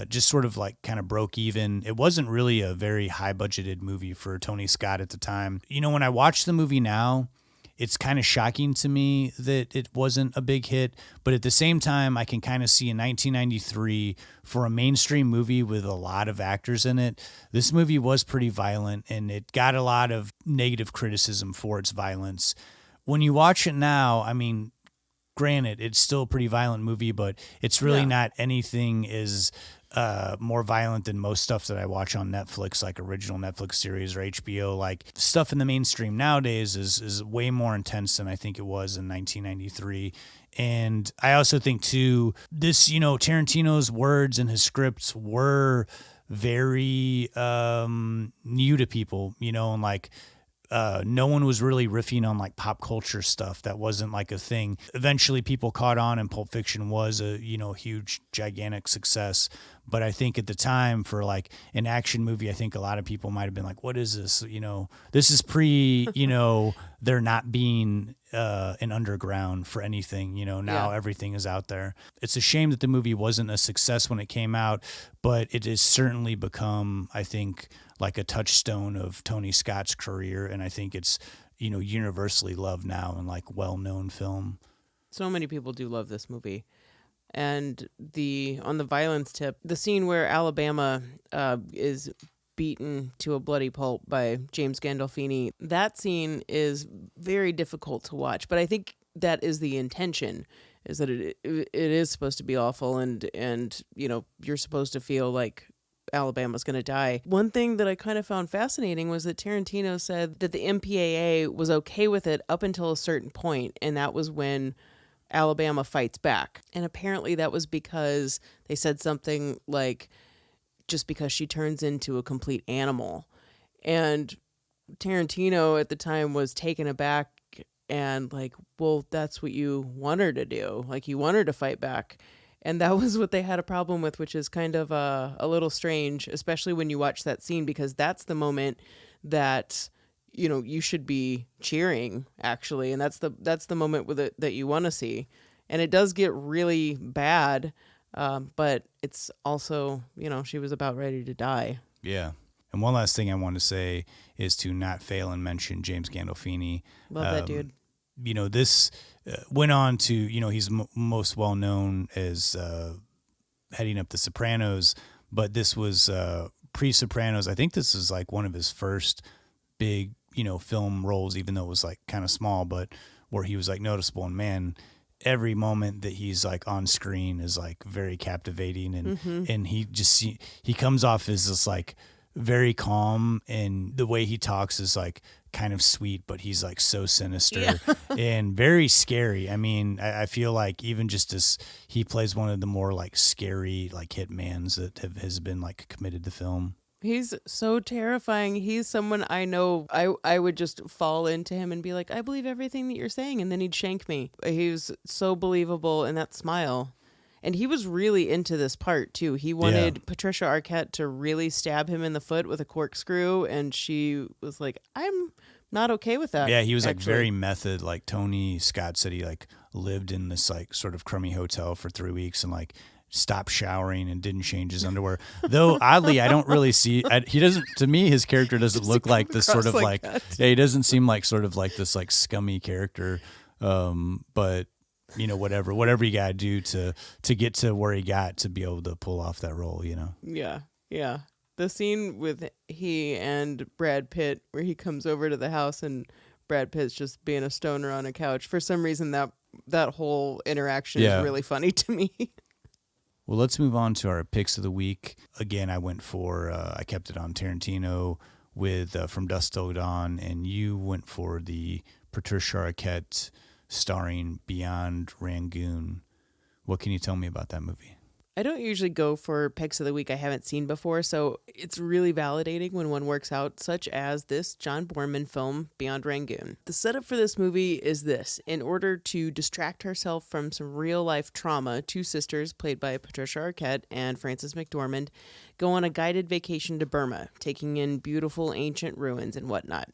just sort of like kind of broke even. It wasn't really a very high budgeted movie for Tony Scott at the time. When I watch the movie now, it's kind of shocking to me that it wasn't a big hit, but at the same time, I can kind of see in 1993, for a mainstream movie with a lot of actors in it, this movie was pretty violent, and it got a lot of negative criticism for its violence. When you watch it now, I mean, granted, it's still a pretty violent movie, but it's really not anything as more violent than most stuff that I watch on Netflix, like original Netflix series or HBO. Like stuff in the mainstream nowadays is way more intense than I think it was in 1993. And I also think too, this, Tarantino's words and his scripts were very new to people, and like, no one was really riffing on like pop culture stuff. That wasn't like a thing. Eventually people caught on, and Pulp Fiction was a, huge, gigantic success. But I think at the time for like an action movie, I think a lot of people might've been like, what is this? This is pre, there not being an underground for anything, now everything is out there. It's a shame that the movie wasn't a success when it came out, but it has certainly become, I think, like a touchstone of Tony Scott's career. And I think it's, universally loved now and like well-known film. So many people do love this movie. And on the violence tip, the scene where Alabama is beaten to a bloody pulp by James Gandolfini, that scene is very difficult to watch. But I think that is the intention, is that it is supposed to be awful, and you're supposed to feel like Alabama's going to die. One thing that I kind of found fascinating was that Tarantino said that the MPAA was okay with it up until a certain point, and that was when Alabama fights back. And apparently that was because they said something like, just because she turns into a complete animal. And Tarantino at the time was taken aback and like, well, that's what you want her to do. Like, you want her to fight back. And that was what they had a problem with, which is kind of a little strange, especially when you watch that scene, because that's the moment that, you should be cheering, actually. And that's the moment with it that you want to see. And it does get really bad, but it's also, she was about ready to die. Yeah. And one last thing I want to say is to not fail and mention James Gandolfini. Love that dude. This went on to, he's most well known as heading up The Sopranos, but this was pre-Sopranos. I think this is like one of his first big, film roles, even though it was like kind of small, but where he was like noticeable. And man, every moment that he's like on screen is like very captivating, and and he comes off as this like very calm, and the way he talks is like kind of sweet, but he's like so sinister and very scary. I mean, I feel like even just as he plays one of the more like scary like hitmans that has been like committed to film. He's so terrifying. He's someone I know I would just fall into him and be like, I believe everything that you're saying, and then he'd shank me. He was so believable in that smile. And he was really into this part, too. He wanted Patricia Arquette to really stab him in the foot with a corkscrew, and she was like, I'm not okay with that. Yeah, he was like very method. Like Tony Scott said he like lived in this like sort of crummy hotel for 3 weeks and like stopped showering and didn't change his underwear. Though oddly, I don't really see. He doesn't. To me, his character doesn't look like this sort of like. Yeah, he doesn't seem like sort of like this like scummy character. But you know, whatever you gotta do to get to where he got to be able to pull off that role. You know. Yeah. The scene with he and Brad Pitt, where he comes over to the house and Brad Pitt's just being a stoner on a couch. For some reason, that whole interaction is really funny to me. Well, let's move on to our picks of the week. Again, I went for, I kept it on Tarantino with From Dusk Till Dawn, and you went for the Patricia Arquette starring Beyond Rangoon. What can you tell me about that movie? I don't usually go for picks of the week I haven't seen before, so it's really validating when one works out, such as this John Boorman film, Beyond Rangoon. The setup for this movie is this. In order to distract herself from some real-life trauma, two sisters, played by Patricia Arquette and Frances McDormand, go on a guided vacation to Burma, taking in beautiful ancient ruins and whatnot.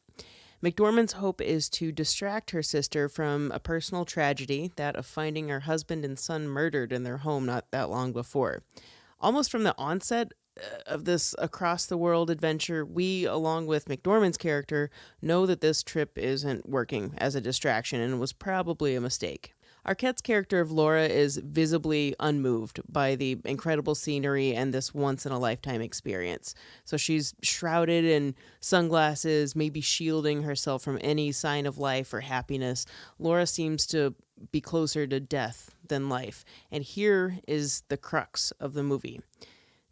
McDormand's hope is to distract her sister from a personal tragedy, that of finding her husband and son murdered in their home not that long before. Almost from the onset of this across-the-world adventure, we, along with McDormand's character, know that this trip isn't working as a distraction and was probably a mistake. Arquette's character of Laura is visibly unmoved by the incredible scenery and this once-in-a-lifetime experience. So she's shrouded in sunglasses, maybe shielding herself from any sign of life or happiness. Laura seems to be closer to death than life. And here is the crux of the movie.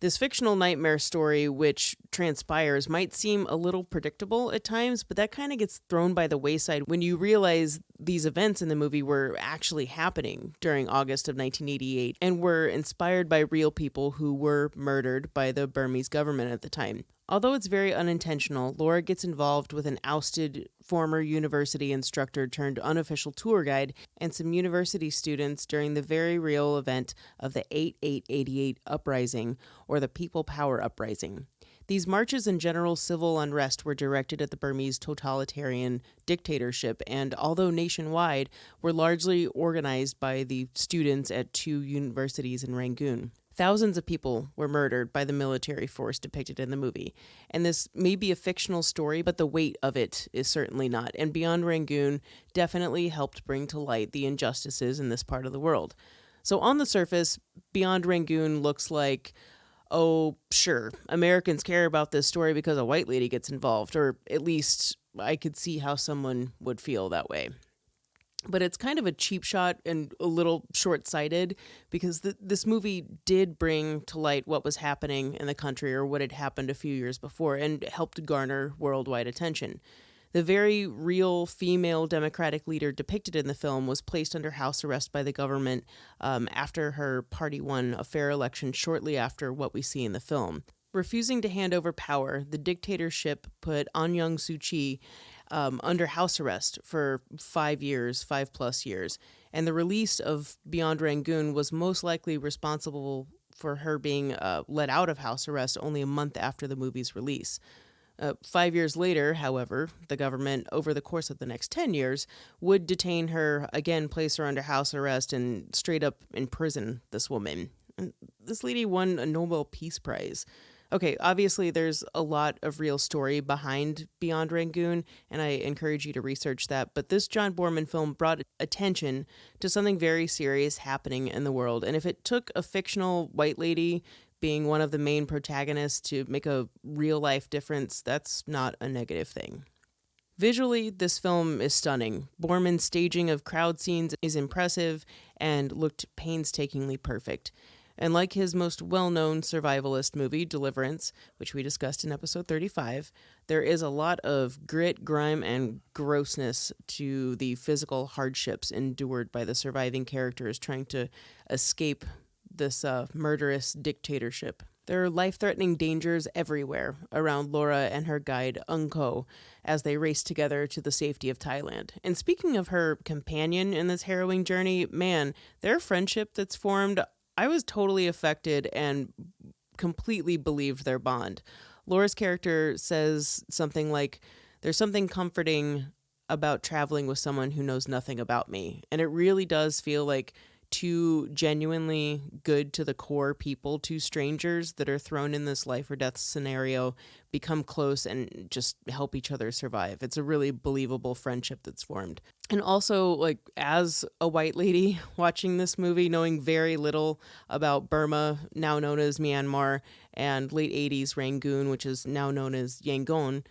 This fictional nightmare story, which transpires, might seem a little predictable at times, but that kind of gets thrown by the wayside when you realize these events in the movie were actually happening during August of 1988 and were inspired by real people who were murdered by the Burmese government at the time. Although it's very unintentional, Laura gets involved with an ousted former university instructor turned unofficial tour guide and some university students during the very real event of the 8888 uprising, or the People Power Uprising. These marches and general civil unrest were directed at the Burmese totalitarian dictatorship and, although nationwide, were largely organized by the students at two universities in Rangoon. Thousands of people were murdered by the military force depicted in the movie. And this may be a fictional story, but the weight of it is certainly not. And Beyond Rangoon definitely helped bring to light the injustices in this part of the world. So on the surface, Beyond Rangoon looks like, oh, sure, Americans care about this story because a white lady gets involved, or at least I could see how someone would feel that way. But it's kind of a cheap shot and a little short-sighted because this movie did bring to light what was happening in the country or what had happened a few years before and helped garner worldwide attention. The very real female Democratic leader depicted in the film was placed under house arrest by the government after her party won a fair election shortly after what we see in the film. Refusing to hand over power, the dictatorship put Aung San Suu Kyi under house arrest for 5+ years, and the release of Beyond Rangoon was most likely responsible for her being let out of house arrest only a month after the movie's release. 5 years later, however, the government, over the course of the next 10 years, would detain her, again place her under house arrest, and straight up imprison this woman. And this lady won a Nobel Peace Prize. Okay, obviously there's a lot of real story behind Beyond Rangoon, and I encourage you to research that, but this John Boorman film brought attention to something very serious happening in the world, and if it took a fictional white lady being one of the main protagonists to make a real-life difference, that's not a negative thing. Visually, this film is stunning. Boorman's staging of crowd scenes is impressive and looked painstakingly perfect. And like his most well-known survivalist movie, Deliverance, which we discussed in episode 35, there is a lot of grit, grime, and grossness to the physical hardships endured by the surviving characters trying to escape this murderous dictatorship. There are life-threatening dangers everywhere around Laura and her guide, Unko, as they race together to the safety of Thailand. And speaking of her companion in this harrowing journey, man, their friendship that's formed, I was totally affected and completely believed their bond. Laura's character says something like, "There's something comforting about traveling with someone who knows nothing about me." And it really does feel like two genuinely good to the core people, two strangers that are thrown in this life or death scenario, become close and just help each other survive. It's a really believable friendship that's formed. And also, like, as a white lady watching this movie, knowing very little about Burma, now known as Myanmar, and late 80s Rangoon, which is now known as Yangon,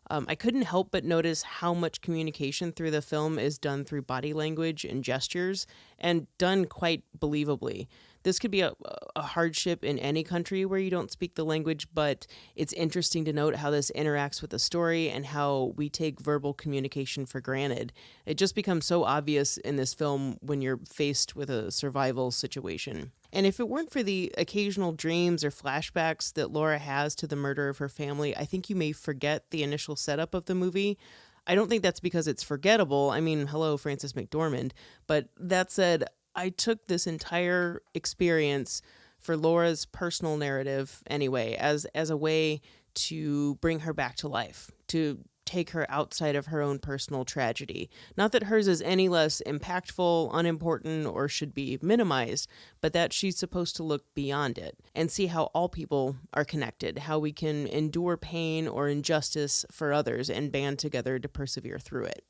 I couldn't help but notice how much communication through the film is done through body language and gestures, and done quite believably. This could be a hardship in any country where you don't speak the language, but it's interesting to note how this interacts with the story and how we take verbal communication for granted. It just becomes so obvious in this film when you're faced with a survival situation. And if it weren't for the occasional dreams or flashbacks that Laura has to the murder of her family, I think you may forget the initial setup of the movie. I don't think that's because it's forgettable. I mean, hello, Frances McDormand. But that said, I took this entire experience for Laura's personal narrative anyway, as a way to bring her back to life, to take her outside of her own personal tragedy. Not that hers is any less impactful, unimportant, or should be minimized, but that she's supposed to look beyond it and see how all people are connected, how we can endure pain or injustice for others and band together to persevere through it.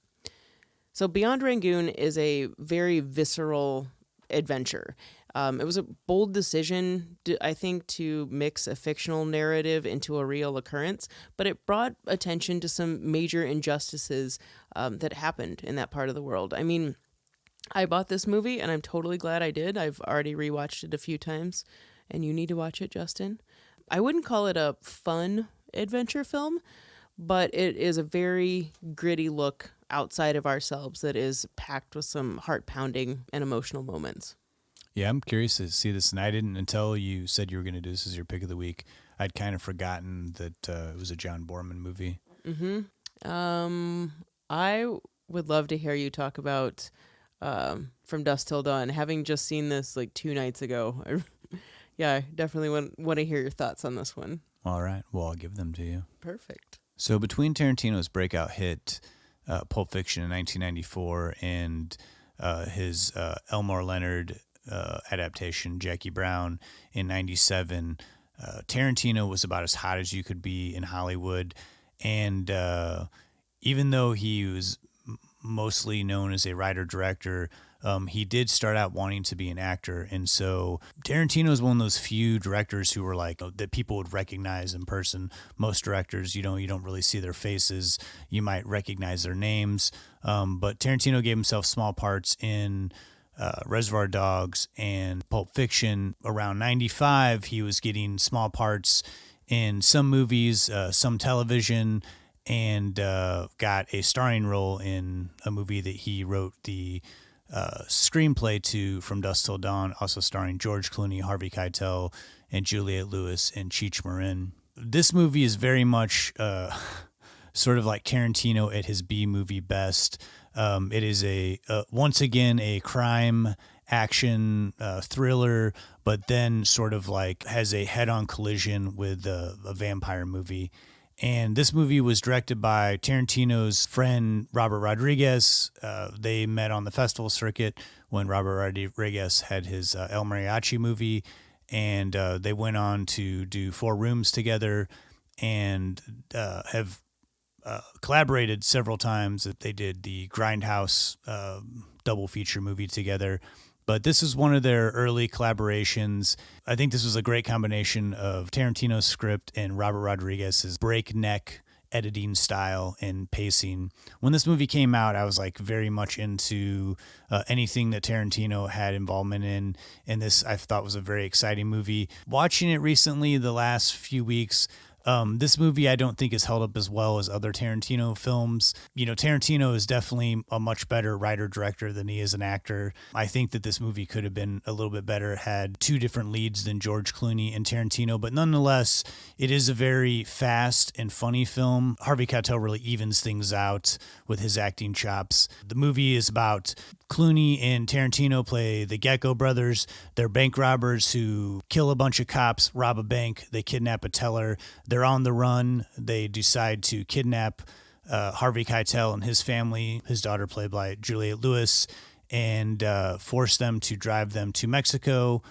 So Beyond Rangoon is a very visceral adventure. It was a bold decision, I think, to mix a fictional narrative into a real occurrence, but it brought attention to some major injustices that happened in that part of the world. I mean, I bought this movie, and I'm totally glad I did. I've already rewatched it a few times, and you need to watch it, Justin. I wouldn't call it a fun adventure film, but it is a very gritty look outside of ourselves that is packed with some heart-pounding and emotional moments. Yeah, I'm curious to see this, and I didn't, until you said you were going to do this as your pick of the week, I'd kind of forgotten that it was a John Borman movie. Mm-hmm. I would love to hear you talk about From Dusk Till Dawn, having just seen this like 2 nights ago. I definitely want to hear your thoughts on this one. All right, well, I'll give them to you. Perfect. So between Tarantino's breakout hit, Pulp Fiction in 1994, and his Elmore Leonard adaptation, Jackie Brown, in 97, Tarantino was about as hot as you could be in Hollywood. And even though he was mostly known as a writer-director, he did start out wanting to be an actor. And so Tarantino is one of those few directors who were like, that people would recognize in person. Most directors, you don't really see their faces. You might recognize their names. But Tarantino gave himself small parts in Reservoir Dogs and Pulp Fiction. Around 95, he was getting small parts in some movies, some television, and got a starring role in a movie that he wrote the screenplay to, From Dusk Till Dawn, also starring George Clooney, Harvey Keitel, and Juliette Lewis and Cheech Marin. This movie is very much sort of like Tarantino at his B-movie best. It is once again a crime action thriller, but then sort of like has a head-on collision with a vampire movie. And this movie was directed by Tarantino's friend, Robert Rodriguez. They met on the festival circuit when Robert Rodriguez had his El Mariachi movie, and they went on to do Four Rooms together and have collaborated several times. They did the Grindhouse double feature movie together. But this is one of their early collaborations. I think this was a great combination of Tarantino's script and Robert Rodriguez's breakneck editing style and pacing. When this movie came out, I was like very much into anything that Tarantino had involvement in, and this I thought was a very exciting movie. Watching it recently, the last few weeks, this movie I don't think is held up as well as other Tarantino films. You know, Tarantino is definitely a much better writer-director than he is an actor. I think that this movie could have been a little bit better, had 2 different leads than George Clooney and Tarantino, but nonetheless, it is a very fast and funny film. Harvey Keitel really evens things out with his acting chops. The movie is about Clooney and Tarantino play the Gecko brothers. They're bank robbers who kill a bunch of cops, rob a bank, they kidnap a teller. They're on the run. They decide to kidnap Harvey Keitel and his family, his daughter played by Juliette Lewis, and force them to drive them to Mexico.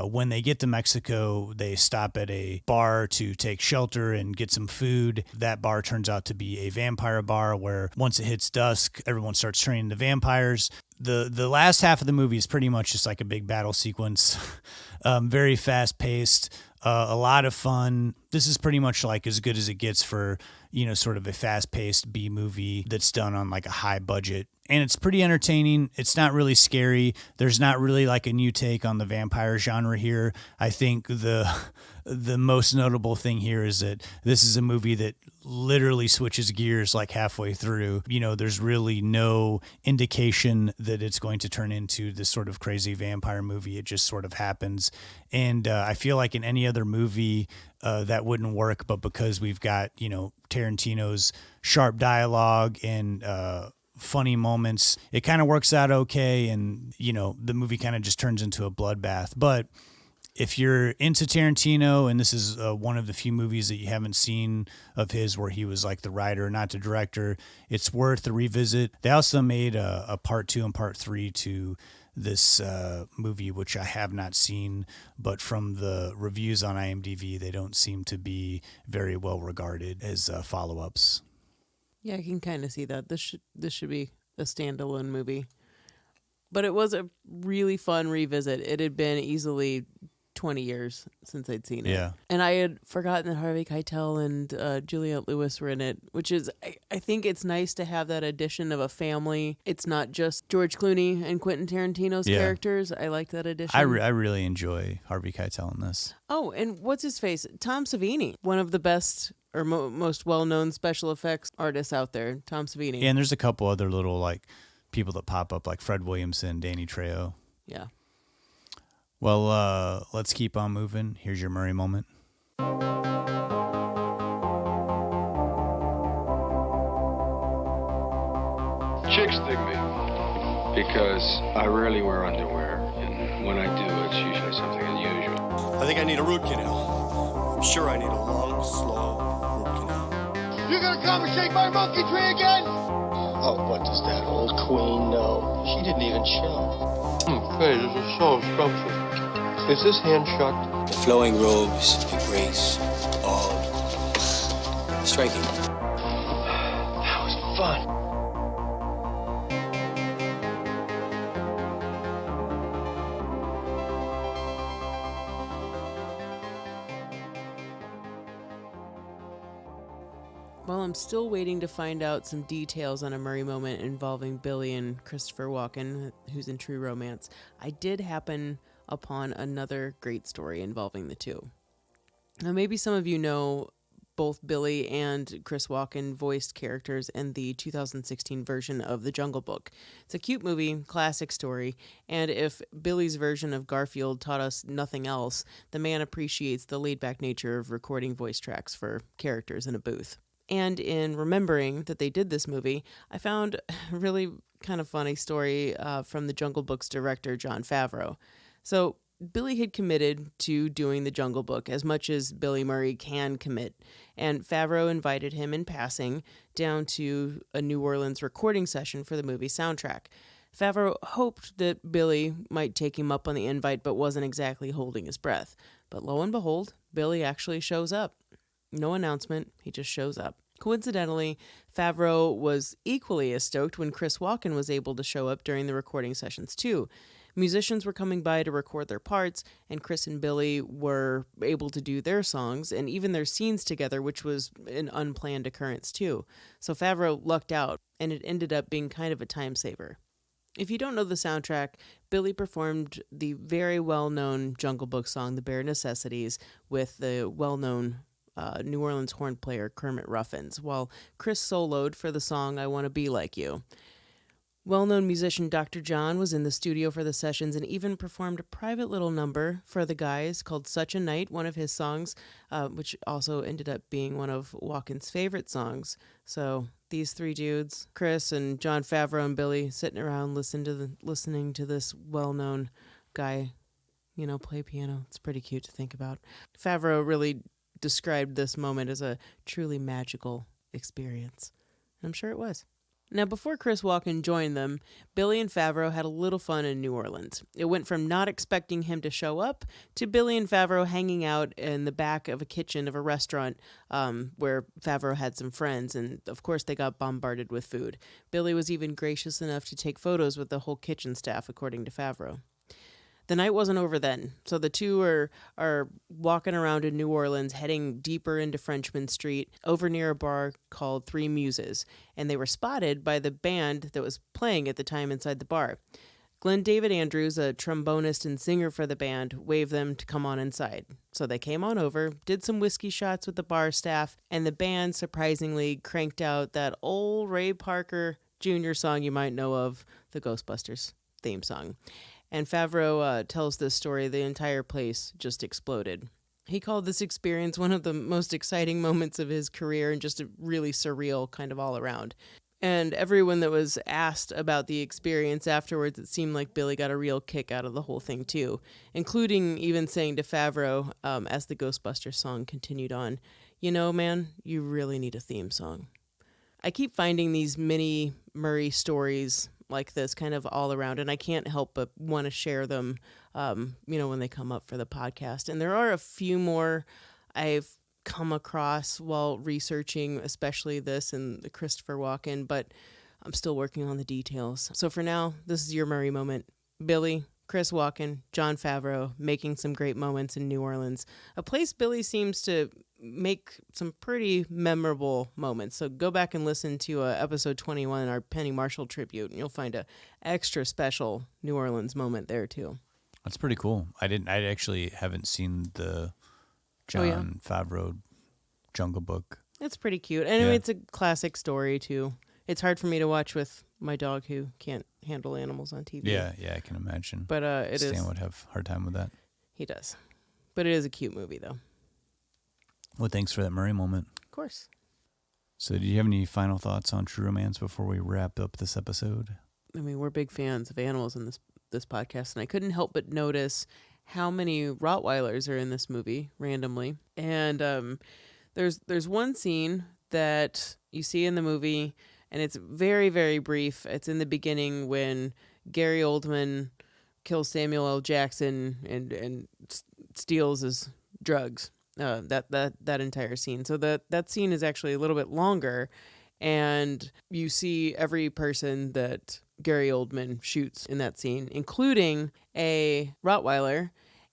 When they get to Mexico, they stop at a bar to take shelter and get some food. That bar turns out to be a vampire bar where once it hits dusk, everyone starts turning into vampires. The last half of the movie is pretty much just like a big battle sequence, very fast paced, a lot of fun. This is pretty much like as good as it gets for, sort of a fast paced B movie that's done on like a high budget. And it's pretty entertaining. It's not really scary. There's not really like a new take on the vampire genre here. I think the most notable thing here is that this is a movie that literally switches gears like halfway through. There's really no indication that it's going to turn into this sort of crazy vampire movie. It just sort of happens. And I feel like in any other movie that wouldn't work, but because we've got, Tarantino's sharp dialogue and funny moments, it kind of works out okay, and the movie kind of just turns into a bloodbath. But if you're into Tarantino, and this is one of the few movies that you haven't seen of his where he was like the writer, not the director, it's worth a revisit. They also made a part 2 and part 3 to this movie, which I have not seen, but from the reviews on IMDb, they don't seem to be very well regarded as follow-ups. Yeah, I can kind of see that. This should be a standalone movie. But it was a really fun revisit. It had been easily 20 years since I'd seen it. Yeah. And I had forgotten that Harvey Keitel and Juliette Lewis were in it, which is, I think it's nice to have that addition of a family. It's not just George Clooney and Quentin Tarantino's characters. I like that addition. I really enjoy Harvey Keitel in this. Oh, and what's his face? Tom Savini, one of the best or most well-known special effects artists out there, Tom Savini. Yeah, and there's a couple other little like people that pop up, like Fred Williamson, Danny Trejo. Yeah. Well, let's keep on moving. Here's your Murray moment. Chicks dig me because I rarely wear underwear, and when I do, it's usually something unusual. I think I need a root canal. I'm sure I need a long, slow root canal. You gonna come and shake my monkey tree again? Oh, what does that old queen know? She didn't even show. Hey, this is so scrumptious. Is this hand shucked? The flowing robes, the grace, all striking. That was fun. Well, I'm still waiting to find out some details on a Murray moment involving Billy and Christopher Walken, who's in True Romance. I did happen upon another great story involving the two. Now, maybe some of you know both Billy and Chris Walken voiced characters in the 2016 version of The Jungle Book. It's a cute movie, classic story, and if Billy's version of Garfield taught us nothing else, the man appreciates the laid-back nature of recording voice tracks for characters in a booth. And in remembering that they did this movie, I found a really kind of funny story from the Jungle Book's director, Jon Favreau. So Billy had committed to doing the Jungle Book as much as Billy Murray can commit, and Favreau invited him in passing down to a New Orleans recording session for the movie soundtrack. Favreau hoped that Billy might take him up on the invite, but wasn't exactly holding his breath. But lo and behold, Billy actually shows up. No announcement, he just shows up. Coincidentally, Favreau was equally as stoked when Chris Walken was able to show up during the recording sessions too. Musicians were coming by to record their parts, and Chris and Billy were able to do their songs and even their scenes together, which was an unplanned occurrence too. So Favreau lucked out, and it ended up being kind of a time saver. If you don't know the soundtrack, Billy performed the very well-known Jungle Book song, The Bare Necessities, with the well-known New Orleans horn player Kermit Ruffins, while Chris soloed for the song I Want to Be Like You. Well-known musician Dr. John was in the studio for the sessions and even performed a private little number for the guys called Such a Night, one of his songs, which also ended up being one of Walken's favorite songs. So these three dudes, Chris and Jon Favreau and Billy, sitting around listening to this well-known guy, play piano. It's pretty cute to think about. Favreau really described this moment as a truly magical experience. I'm sure it was. Now, before Chris Walken joined them, Billy and Favreau had a little fun in New Orleans. It went from not expecting him to show up to Billy and Favreau hanging out in the back of a kitchen of a restaurant where Favreau had some friends, and of course they got bombarded with food. Billy was even gracious enough to take photos with the whole kitchen staff, according to Favreau. The night wasn't over then, so the two are walking around in New Orleans, heading deeper into Frenchman Street, over near a bar called Three Muses, and they were spotted by the band that was playing at the time inside the bar. Glenn David Andrews, a trombonist and singer for the band, waved them to come on inside. So they came on over, did some whiskey shots with the bar staff, and the band surprisingly cranked out that old Ray Parker Jr. song you might know of, the Ghostbusters theme song. And Favreau tells this story, the entire place just exploded. He called this experience one of the most exciting moments of his career and just a really surreal kind of all around. And everyone that was asked about the experience afterwards, it seemed like Billy got a real kick out of the whole thing too, including even saying to Favreau as the Ghostbusters song continued on, "You know, man, you really need a theme song." I keep finding these mini Murray stories like this kind of all around, and I can't help but want to share them, when they come up for the podcast. And there are a few more I've come across while researching, especially this and the Christopher Walken, but I'm still working on the details. So for now, this is your Murray moment. Billy, Chris Walken, Jon Favreau, making some great moments in New Orleans, a place Billy seems to make some pretty memorable moments. So go back and listen to episode 21, our Penny Marshall tribute, and you'll find a extra special New Orleans moment there too. That's pretty cool. I actually haven't seen the Jon Favreau Jungle Book. It's pretty cute. And I mean, it's a classic story too. It's hard for me to watch with my dog who can't handle animals on TV. Yeah, I can imagine. But Stan would have a hard time with that. He does. But it is a cute movie though. Well, thanks for that Murray moment. Of course. So do you have any final thoughts on True Romance before we wrap up this episode? I mean, we're big fans of animals in this podcast, and I couldn't help but notice how many Rottweilers are in this movie randomly. And there's one scene that you see in the movie, and it's very, very brief. It's in the beginning when Gary Oldman kills Samuel L. Jackson and steals his drugs. That entire scene. So that scene is actually a little bit longer, and you see every person that Gary Oldman shoots in that scene, including a Rottweiler.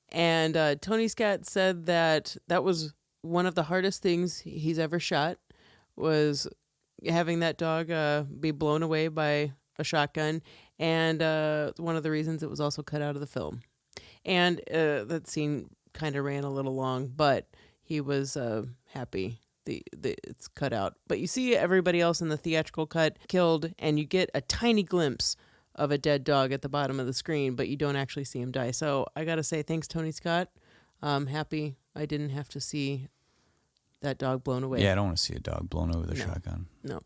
And Tony Scott said that was one of the hardest things he's ever shot, was having that dog be blown away by a shotgun, and one of the reasons it was also cut out of the film. And that scene kind of ran a little long, but he was happy it's cut out. But you see everybody else in the theatrical cut killed, and you get a tiny glimpse of a dead dog at the bottom of the screen, but you don't actually see him die. So I gotta say, thanks, Tony Scott. I'm happy I didn't have to see that dog blown away. Yeah, I don't want to see a dog blown over with a shotgun. No.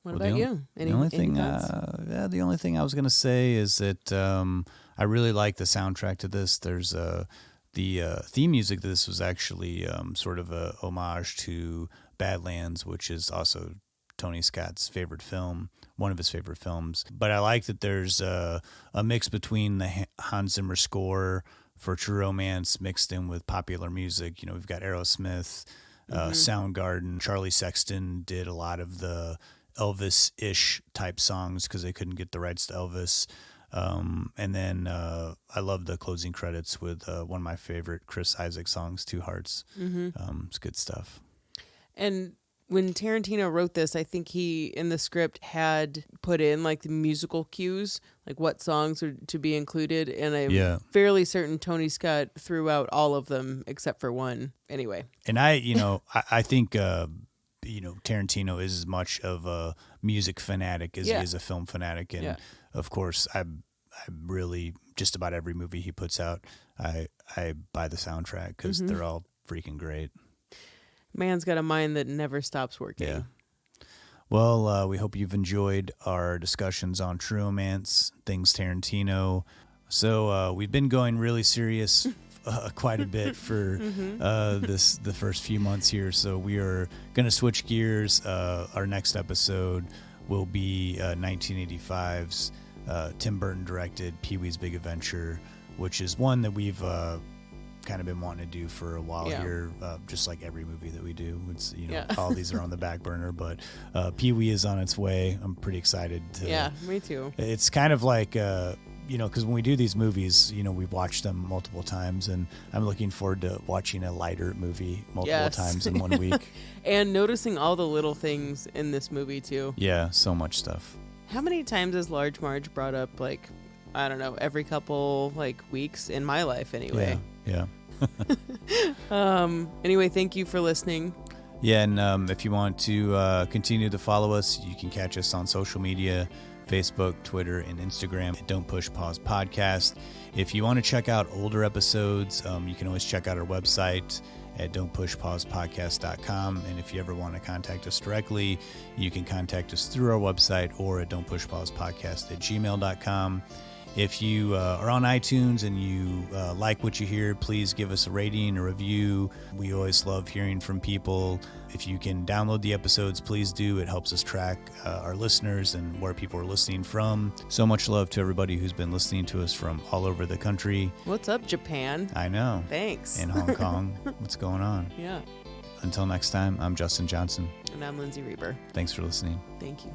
What about you? The only thing I was gonna say is that I really like the soundtrack to this. There's the theme music to this was actually sort of a homage to Badlands, which is also Tony Scott's favorite film, one of his favorite films. But I like that there's a mix between the Hans Zimmer score for True Romance mixed in with popular music. You know, we've got Aerosmith, Soundgarden. Charlie Sexton did a lot of the Elvis-ish type songs because they couldn't get the rights to Elvis. And then I love the closing credits with one of my favorite Chris Isaak songs, Two Hearts. It's good stuff. And when Tarantino wrote this, I think he, in the script, had put in like the musical cues, like what songs are to be included. And I'm fairly certain Tony Scott threw out all of them except for one. Anyway. And I think, Tarantino is as much of a music fanatic as he is a film fanatic. And of course, I really, just about every movie he puts out, I buy the soundtrack because they're all freaking great. Man's got a mind that never stops working. Yeah. Well, we hope you've enjoyed our discussions on True Romance, things Tarantino. So we've been going really serious quite a bit for the first few months here. So we are going to switch gears. Our next episode will be 1985's Tim Burton directed Pee-wee's Big Adventure, which is one that we've kind of been wanting to do for a while here, just like every movie that we do. It's all these are on the back burner, but Pee-wee is on its way. I'm pretty excited to. Yeah, me too. It's kind of like because when we do these movies, we've watched them multiple times, and I'm looking forward to watching a lighter movie multiple times in 1 week. And noticing all the little things in this movie too. Yeah, so much stuff. How many times has Large Marge brought up, like, I don't know, every couple weeks in my life anyway? Yeah. Anyway, thank you for listening. Yeah, and if you want to continue to follow us, you can catch us on social media, Facebook, Twitter, and Instagram at Don't Push Pause Podcast. If you want to check out older episodes, you can always check out our website at don'tpushpausepodcast.com. And if you ever want to contact us directly, you can contact us through our website or at don'tpushpausepodcast@gmail.com. If you are on iTunes and you like what you hear, please give us a rating, a review. We always love hearing from people. If you can download the episodes, please do. It helps us track our listeners and where people are listening from. So much love to everybody who's been listening to us from all over the country. What's up, Japan? I know. Thanks. In Hong Kong. What's going on? Yeah. Until next time, I'm Justin Johnson. And I'm Lindsay Reber. Thanks for listening. Thank you.